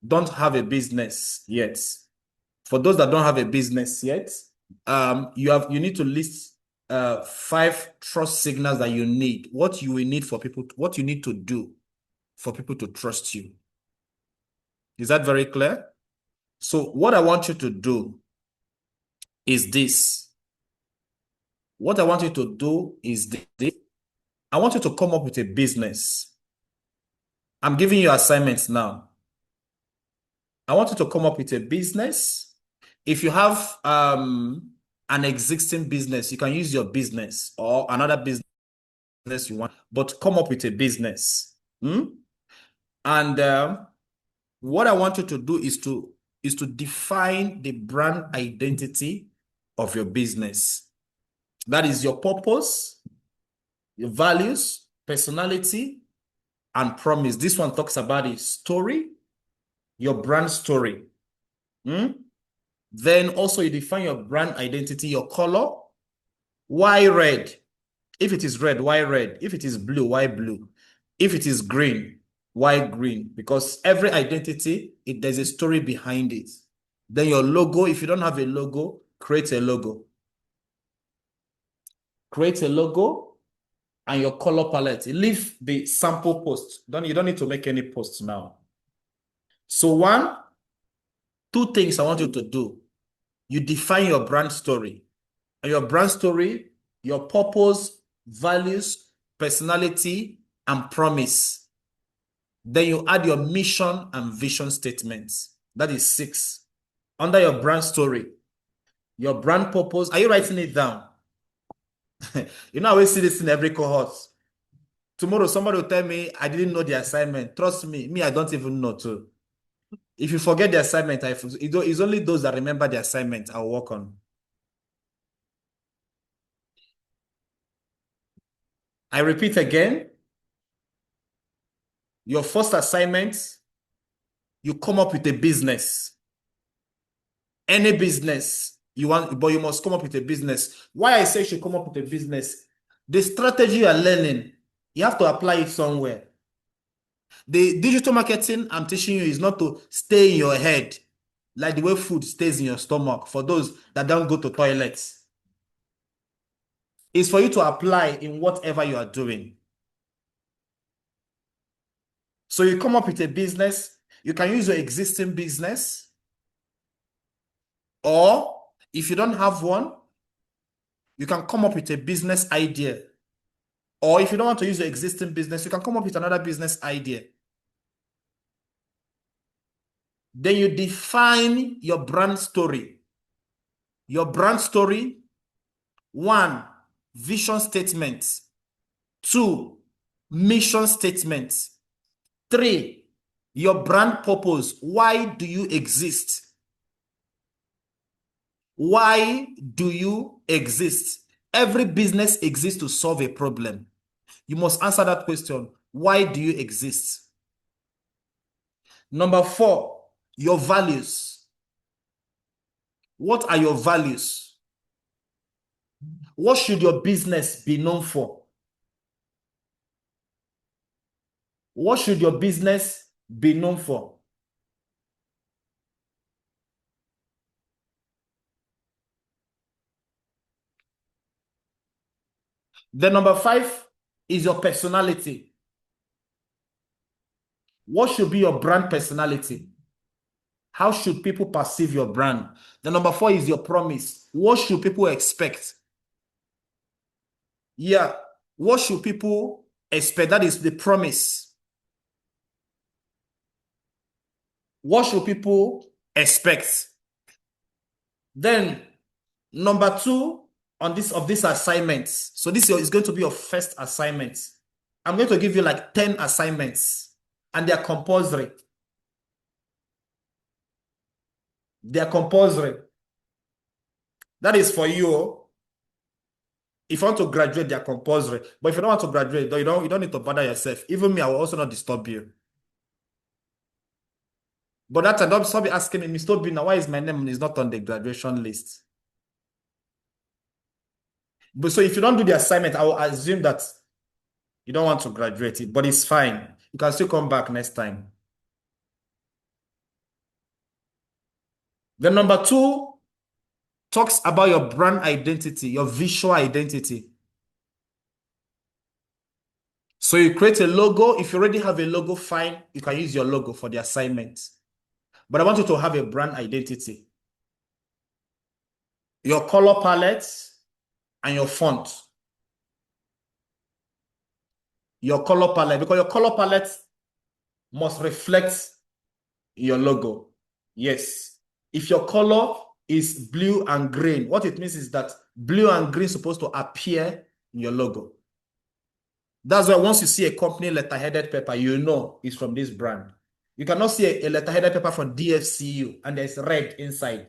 don't have a business yet, you need to list 5 trust signals that you need. What you will need for people, what you need to do for people to trust you. Is that very clear? So what I want you to do is this. What I want you to do is this. I want you to come up with a business. I'm giving you assignments now. I want you to come up with a business. If you have an existing business, you can use your business or another business you want, but come up with a business. And what I want you to do is to define the brand identity of your business. That is your purpose, your values, personality, and promise. This one talks about a story, your brand story. Then also you define your brand identity, your color. Why red? If it is red, why red? If it is blue, why blue? If it is green, why green? Because every identity, there's a story behind it. Then your logo, if you don't have a logo, create a logo. Create a logo and your color palette. Leave the sample post. You don't need to make any posts now. So 2 things I want you to do. You define your brand story. And your brand story, your purpose, values, personality, and promise. Then you add your mission and vision statements. That is 6. Under your brand story, your brand purpose. Are you writing it down? You know, I always see this in every cohort. Tomorrow, somebody will tell me I didn't know the assignment. Trust me, I don't even know too. If you forget the assignment, it's only those that remember the assignment I'll work on. I repeat again, your first assignment, you come up with a business. Any business you want, but you must come up with a business. Why I say you should come up with a business? The strategy you are learning, you have to apply it somewhere. The digital marketing I'm teaching you is not to stay in your head like the way food stays in your stomach for those that don't go to toilets. It's for you to apply in whatever you are doing. So you come up with a business, you can use your existing business, or if you don't have one, you can come up with a business idea. Or if you don't want to use your existing business, you can come up with another business idea. Then you define your brand story. Your brand story, one, vision statement. Two, mission statement. Three, your brand purpose. Why do you exist? Why do you exist? Every business exists to solve a problem. You must answer that question. Why do you exist? Number four, your values. What are your values? What should your business be known for? What should your business be known for? The number five is your personality. What should be your brand personality? How should people perceive your brand? The number four is your promise. What should people expect? Yeah, what should people expect? That is the promise. What should people expect? Then number two on this of these assignments. So this is going to be your first assignment. I'm going to give you like 10 assignments and they're compulsory. They're compulsory. That is for you. If you want to graduate, they're compulsory. But if you don't want to graduate, you don't need to bother yourself. Even me, I will also not disturb you. But that time, don't stop be asking me, Mr. Obinna, why is my name is not on the graduation list? But so if you don't do the assignment, I will assume that you don't want to graduate it, but it's fine. You can still come back next time. The number two talks about your brand identity, your visual identity. So you create a logo. If you already have a logo, fine. You can use your logo for the assignment. But I want you to have a brand identity. Your color palette and your font. Your color palette, because your color palette must reflect your logo. Yes. If your color is blue and green, what it means is that blue and green is supposed to appear in your logo. That's why once you see a company letterheaded paper, you know it's from this brand. You cannot see a letterheaded paper from DFCU and there's red inside.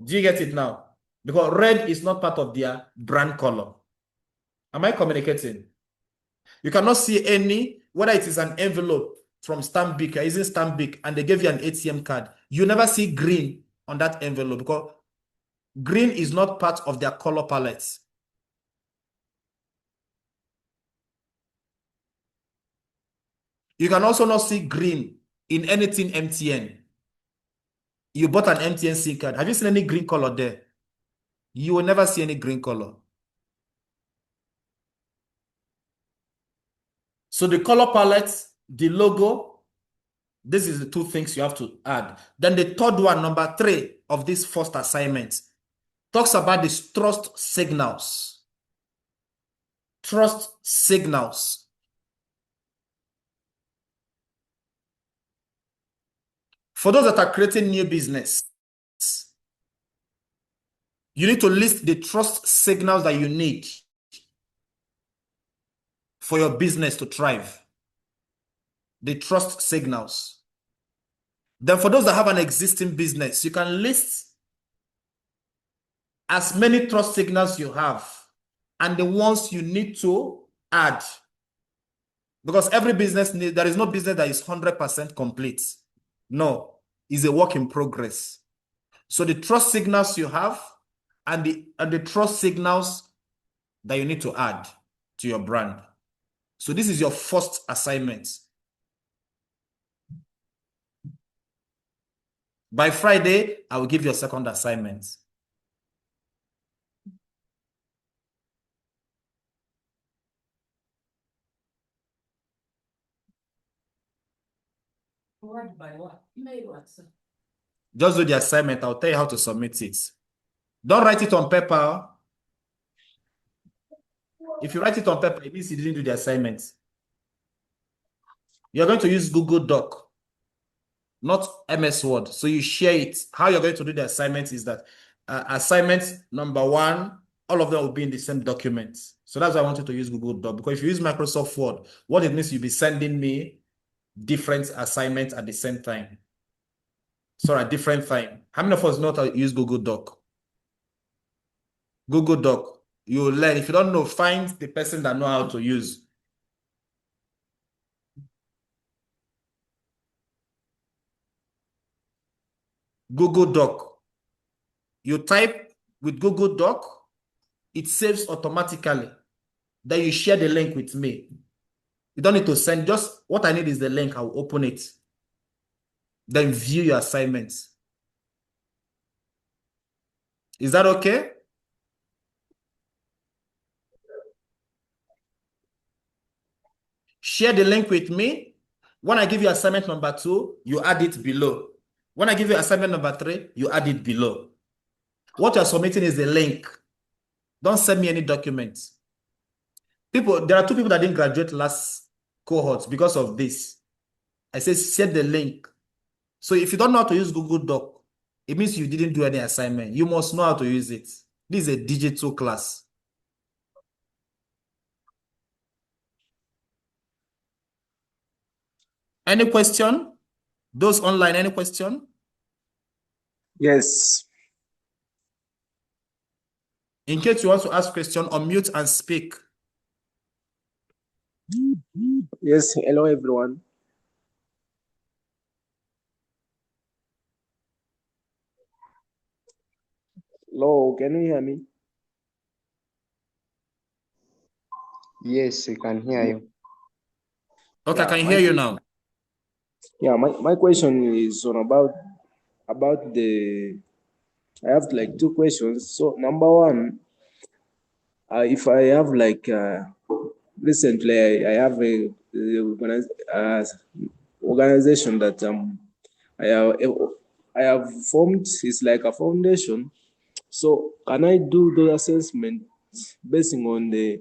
Do you get it now? Because red is not part of their brand color. Am I communicating? You cannot see any, whether it is an envelope from Stanbic, you're using Stanbic, and they give you an ATM card. You never see green on that envelope because green is not part of their color palettes. You can also not see green in anything MTN. You bought an MTN SIM card. Have you seen any green color there? You will never see any green color. So the color palette, the logo, this is the two things you have to add. Then the third one, number three of this first assignment, talks about the trust signals. Trust signals. For those that are creating new business, You need to list the trust signals that you need for your business to thrive. The trust signals. Then for those that have an existing business, you can list as many trust signals you have and the ones you need to add. Because every business there is no business that is 100% complete. No, it's a work in progress. So the trust signals you have and the trust signals that you need to add to your brand. So this is your first assignment. By Friday, I will give you a second assignment. What by what? Just do the assignment. I'll tell you how to submit it. Don't write it on paper. If you write it on paper, it means you didn't do the assignment. You're going to use Google Doc, not MS Word. So you share it. How you're going to do the assignment is that assignment number 1, all of them will be in the same document. So that's why I want you to use Google Doc. Because if you use Microsoft Word, what it means, you'll be sending me different assignments at the same time. Sorry, at different time. How many of us know how to use Google Doc? Google Doc. You will learn. If you don't know, find the person that know how to use. Google Doc. You type with Google Doc, it saves automatically. Then you share the link with me. You don't need to send, just what I need is the link. I'll open it. Then view your assignments. Is that okay? Share the link with me. When I give you assignment number 2, you add it below. When I give you assignment number 3, you add it below. What you're submitting is the link. Don't send me any documents. There are 2 people that didn't graduate last cohort because of this. I say share the link. So if you don't know how to use Google Doc, it means you didn't do any assignment. You must know how to use it. This is a digital class. Any question? Those online, any question? Yes. In case you want to ask question, unmute and speak. Yes, hello everyone. Hello, can you hear me? Yes, I can hear you. Okay, I Yeah, can hear you now. my question is on about the I have like 2 questions. So number 1, if I have like recently I have a organization that I have I have formed. It's like a foundation. So can I do the assessment based on the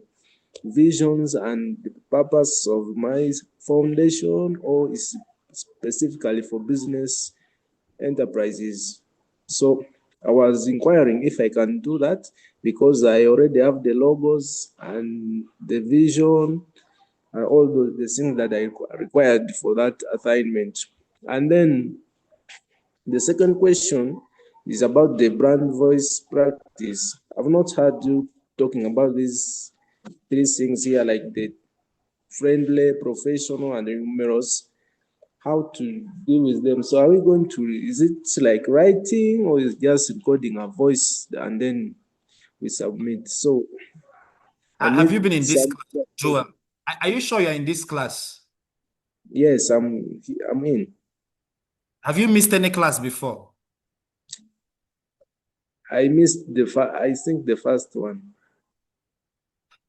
visions and the purpose of my foundation, or is specifically for business enterprises? So I was inquiring if I can do that because I already have the logos and the vision and all the things that I required for that assignment. And then the second question is about the brand voice practice. I've not heard you talking about these 3 things here, like the friendly, professional, and numerous. How to deal with them? So, are we going to? Is it like writing, or is it just recording a voice and then we submit? So, I Have you need been in this some. class, Joel? Are you sure you're in this class? Yes, I'm in. Have you missed any class before? I missed I think the first one.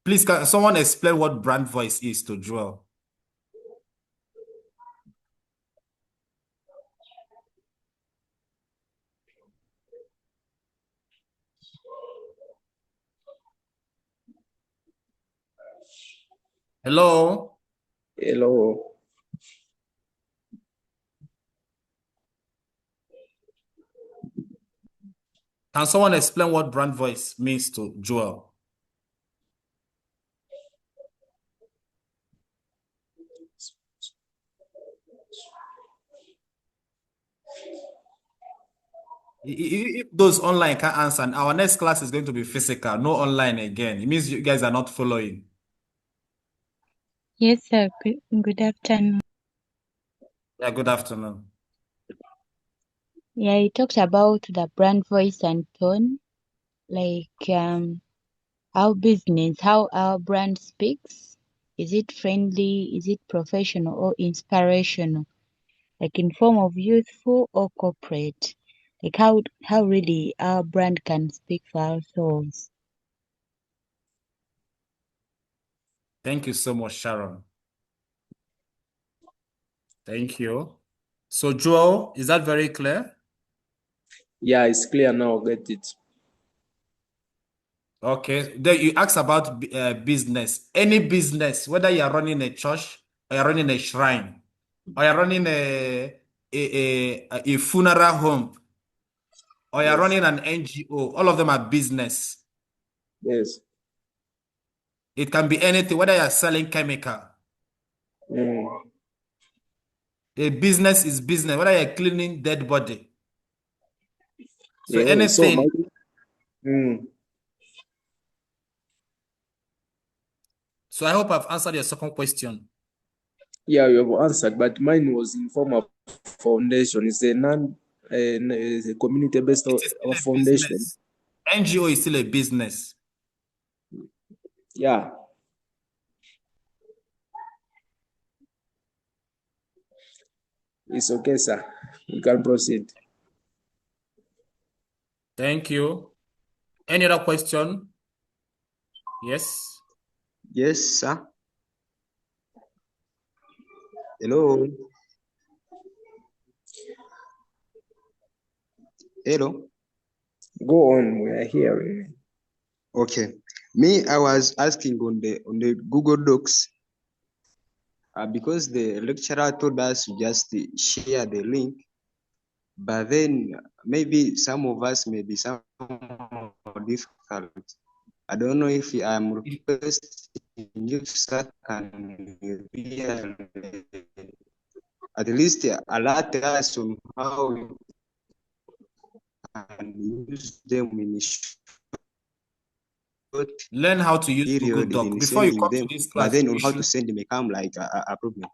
Please, can someone explain what brand voice is to Joel? Hello? Hello. Can someone explain what brand voice means to Joel? If those online can't answer, our next class is going to be physical, no online again. It means you guys are not following. Yes, sir. Good afternoon. Yeah, good afternoon. Yeah, you talked about the brand voice and tone, like how our brand speaks. Is it friendly? Is it professional or inspirational? Like in form of youthful or corporate? Like how really our brand can speak for ourselves. Thank you so much, Sharon. Thank you. So, Joel, is that very clear? Yeah, it's clear now. Get it. Okay. Then you asked about business. Any business, whether you are running a church or you're running a shrine or you're running a funeral home or you're Yes. running an NGO, all of them are business. Yes. It can be anything, whether you're selling chemical. Mm. A business is business, whether you're cleaning dead body. So Yeah. So anything. mm. So I hope I've answered your second question. Yeah, you have answered, but mine was in form of foundation. It's a community-based It is still a foundation. business. NGO is still a business. Yeah. It's okay, sir. You can proceed. Thank you. Any other question? Yes. Yes, sir. Hello. Hello. Go on. We are hearing. Okay. Me, I was asking on the Google Docs because the lecturer told us to just share the link, but then maybe some of us may be some difficult. I don't know if I'm requesting you, sir, can you at least alert us on how we can use them in short Learn how to use Google period Doc. in Before you sending come to them, this but class, then on you how to should send may come like a problem.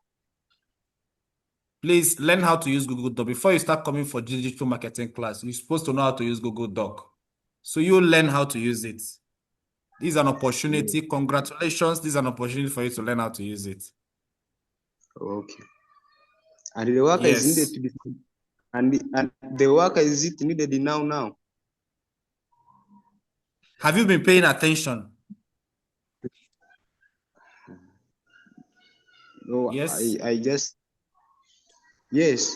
please learn how to use Google Doc. Before you start coming for digital marketing class, you're supposed to know how to use Google Doc. So you learn how to use it. This is an opportunity. Congratulations. This is an opportunity for you to learn how to use it. Okay. And the worker is needed Yes. to be, and the worker is it needed now? Have you been paying attention? No, Yes. I just, yes.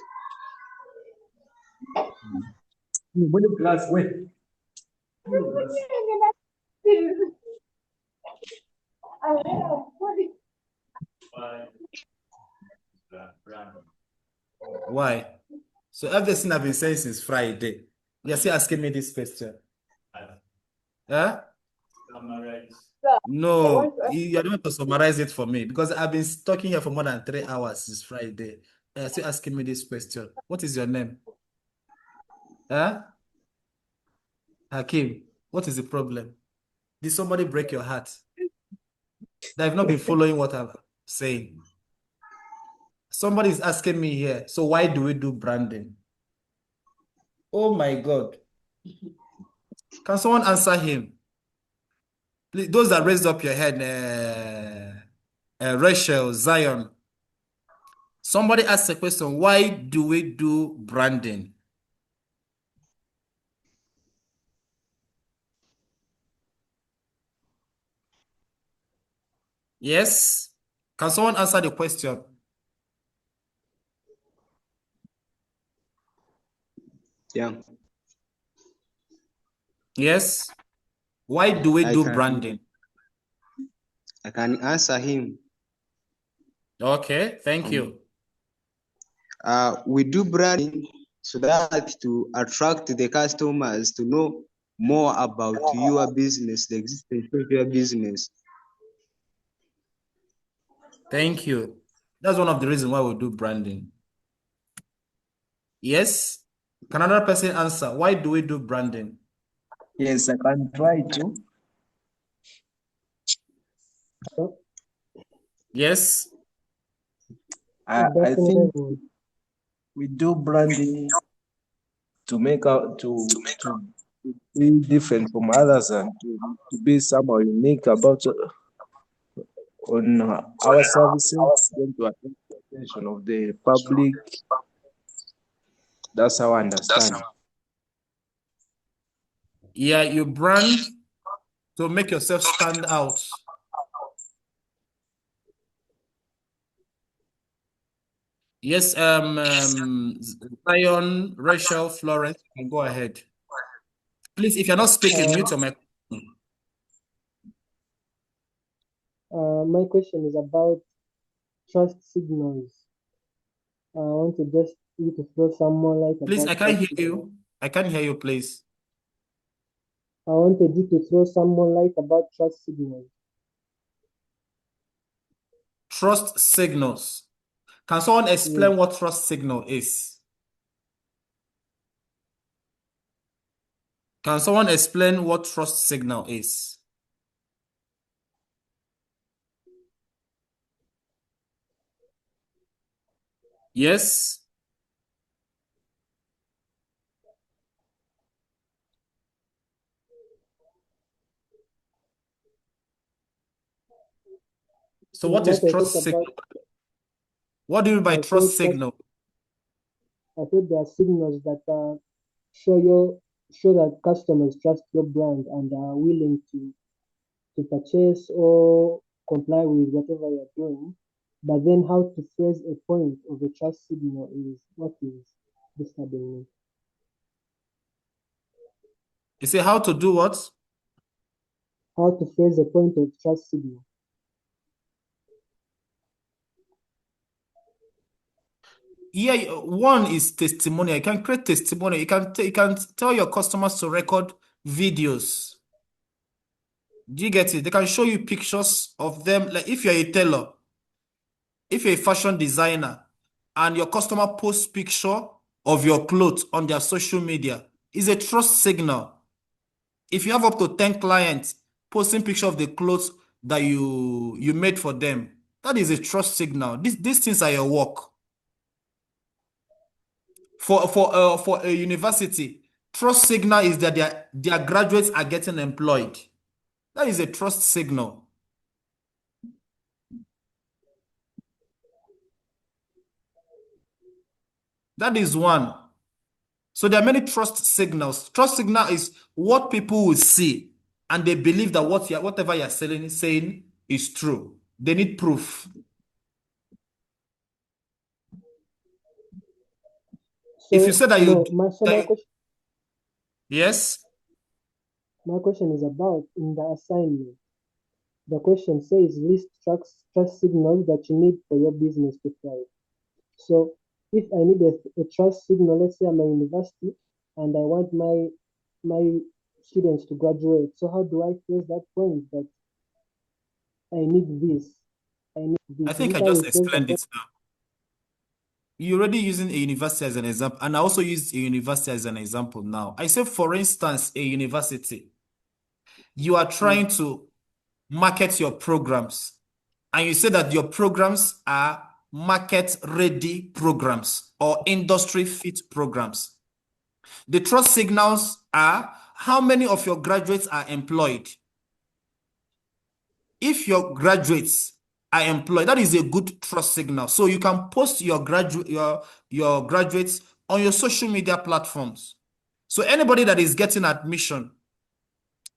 Class, wait. Why? So everything I've been saying since Friday, you're still asking me this question. Huh? No, you're going to summarize it for me because I've been talking here for more than 3 hours since Friday. You're still asking me this question. What is your name? Huh? Hakim, what is the problem? Did somebody break your heart? They've not been following what I'm saying. Somebody is asking me here, so why do we do branding? Oh my God. Can someone answer him? Please, those that raised up your head, Rachel, Zion. Somebody asked a question, why do we do branding? Yes? Can someone answer the question? Yeah. Yes? Why do we I do can branding? answer him. Okay, thank you. We do branding so that to attract the customers to know more about your business, the existence of your business. Thank you. That's one of the reasons why we do branding. Yes? Can another person answer? Why do we do branding? Yes, I can try to. Yes? I think we do branding to make out to be different from others and to be somehow unique about on our services, then to attract the attention of the public. That's how I understand. Yeah, you brand to make yourself stand out. Yes, Zion, Rachel, Florence, you can go ahead. Please, if you're not speaking, mute your microphone. My question is about trust signals. I want to just you to throw some more light Please, about I can't trust hear signals. you. I can't hear you, please. I wanted you to throw some more light about trust signals. Trust signals. Can someone explain what trust signal is? Can someone explain what trust signal is? Yes? So what is trust signal? What do you mean by trust signal? I thought there are signals that show that customers trust your brand and are willing to purchase or comply with whatever you're doing. But then how to phrase a point of a trust signal is what is disturbing me. You say how to do what? How to phrase a point of trust signal. Yeah, one is testimonial. You can create testimonial. You can tell your customers to record videos. Do you get it? They can show you pictures of them. Like if you're a tailor, if you're a fashion designer, and your customer posts picture of your clothes on their social media, it's a trust signal. If you have up to 10 clients posting picture of the clothes that you made for them, that is a trust signal. These things are your work. For a university, trust signal is that their graduates are getting employed. That is a trust signal. That is one. So there are many trust signals. Trust signal is what people will see and they believe that whatever you're saying is true. They need proof. So, If you say that no, yes, my question is about in the assignment. The question says list trust signals that you need for your business to thrive. So if I need a trust signal, let's say I'm a university and I want my students to graduate. So how do I phrase that point that I need this? I need this. I think I just explained it now. You're already using a university as an example, and I also used a university as an example now. I say, for instance, a university. You are trying to market your programs, and you say that your programs are market-ready programs or industry-fit programs. The trust signals are how many of your graduates are employed. If your graduates are employed, that is a good trust signal. So you can post your graduates on your social media platforms. So anybody that is getting admission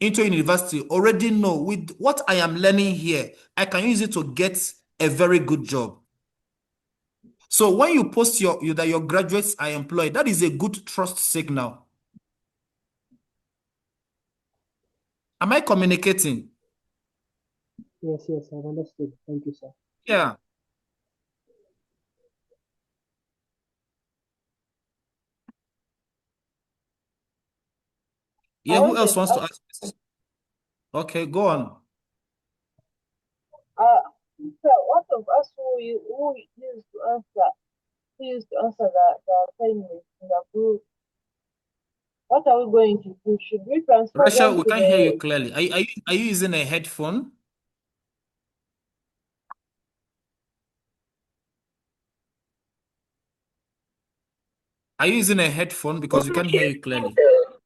into university already know with what I am learning here, I can use it to get a very good job. So when you post that your graduates are employed, that is a good trust signal. Am I communicating? Yes, I've understood. Thank you, sir. Yeah. Yeah, who else wanted wants to us. ask? Okay, go on. So what of us who used to answer the assignment in the group? What are we going to do? Should we transfer Rachel, them we to can't hear you the? clearly. Are you using a headphone? Are you using a headphone? Because we can't hear you clearly.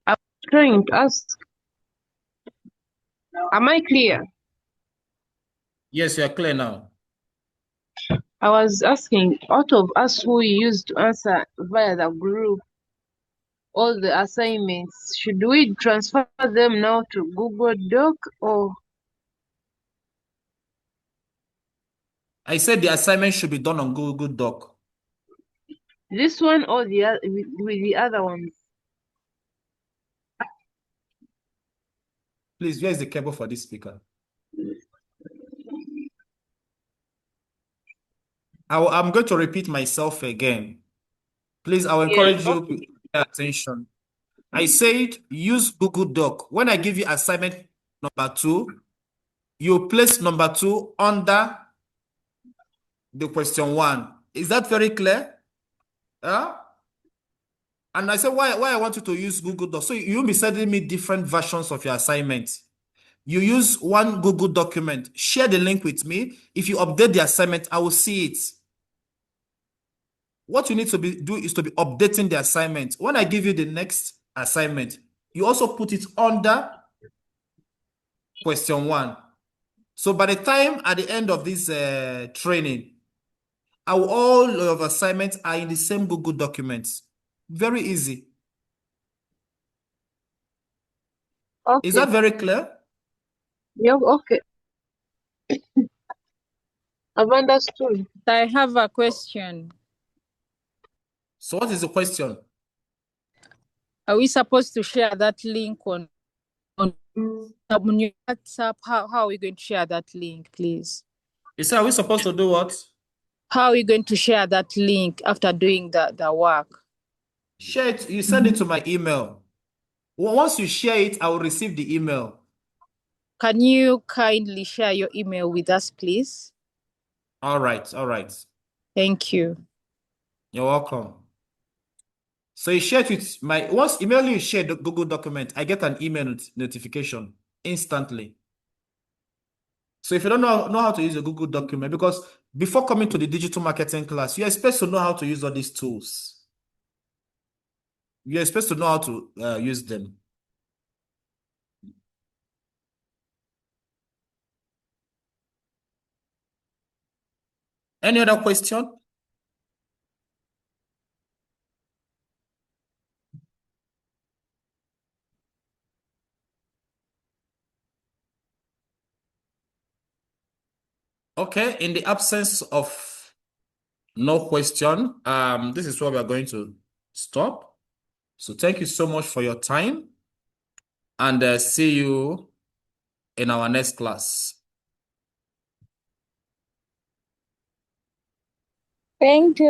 I'm trying to ask. Am I clear? Yes, you are clear now. I was asking, out of us who used to answer via the group all the assignments, should we transfer them now to Google Doc or I said the assignment should be done on Google Doc. this one or with the other ones? Please, where is the cable for this speaker? I'm going to repeat myself again. Please, I'll Yes. encourage you to pay attention. I said use Google Doc. When I give you assignment number 2, you place number 2 under the question 1. Is that very clear? And I said why I want you to use Google Doc. So you'll be sending me different versions of your assignment. You use one Google document. Share the link with me. If you update the assignment, I will see it. What you need to do is to be updating the assignment. When I give you the next assignment, you also put it under question 1. So by the time at the end of this training, all of assignments are in the same Google documents. Very easy. Okay. Is that very clear? Yeah, okay. I've understood. I have a question. So what is the question? Are we supposed to share that link on WhatsApp? How are we going to share that link, please? You say, are we supposed to do what? How are we going to share that link after doing the work? Share it. You send it to my email. Once you share it, I will receive the email. Can you kindly share your email with us, please? All right. All right. Thank you. You're welcome. So you share it with once email you share the Google document, I get an email notification instantly. So if you don't know how to use a Google document, because before coming to the digital marketing class, you're supposed to know how to use all these tools. You're supposed to know how to use them. Any other question? Okay, in the absence of no question, this is where we are going to stop. So thank you so much for your time, and see you in our next class. Thank you.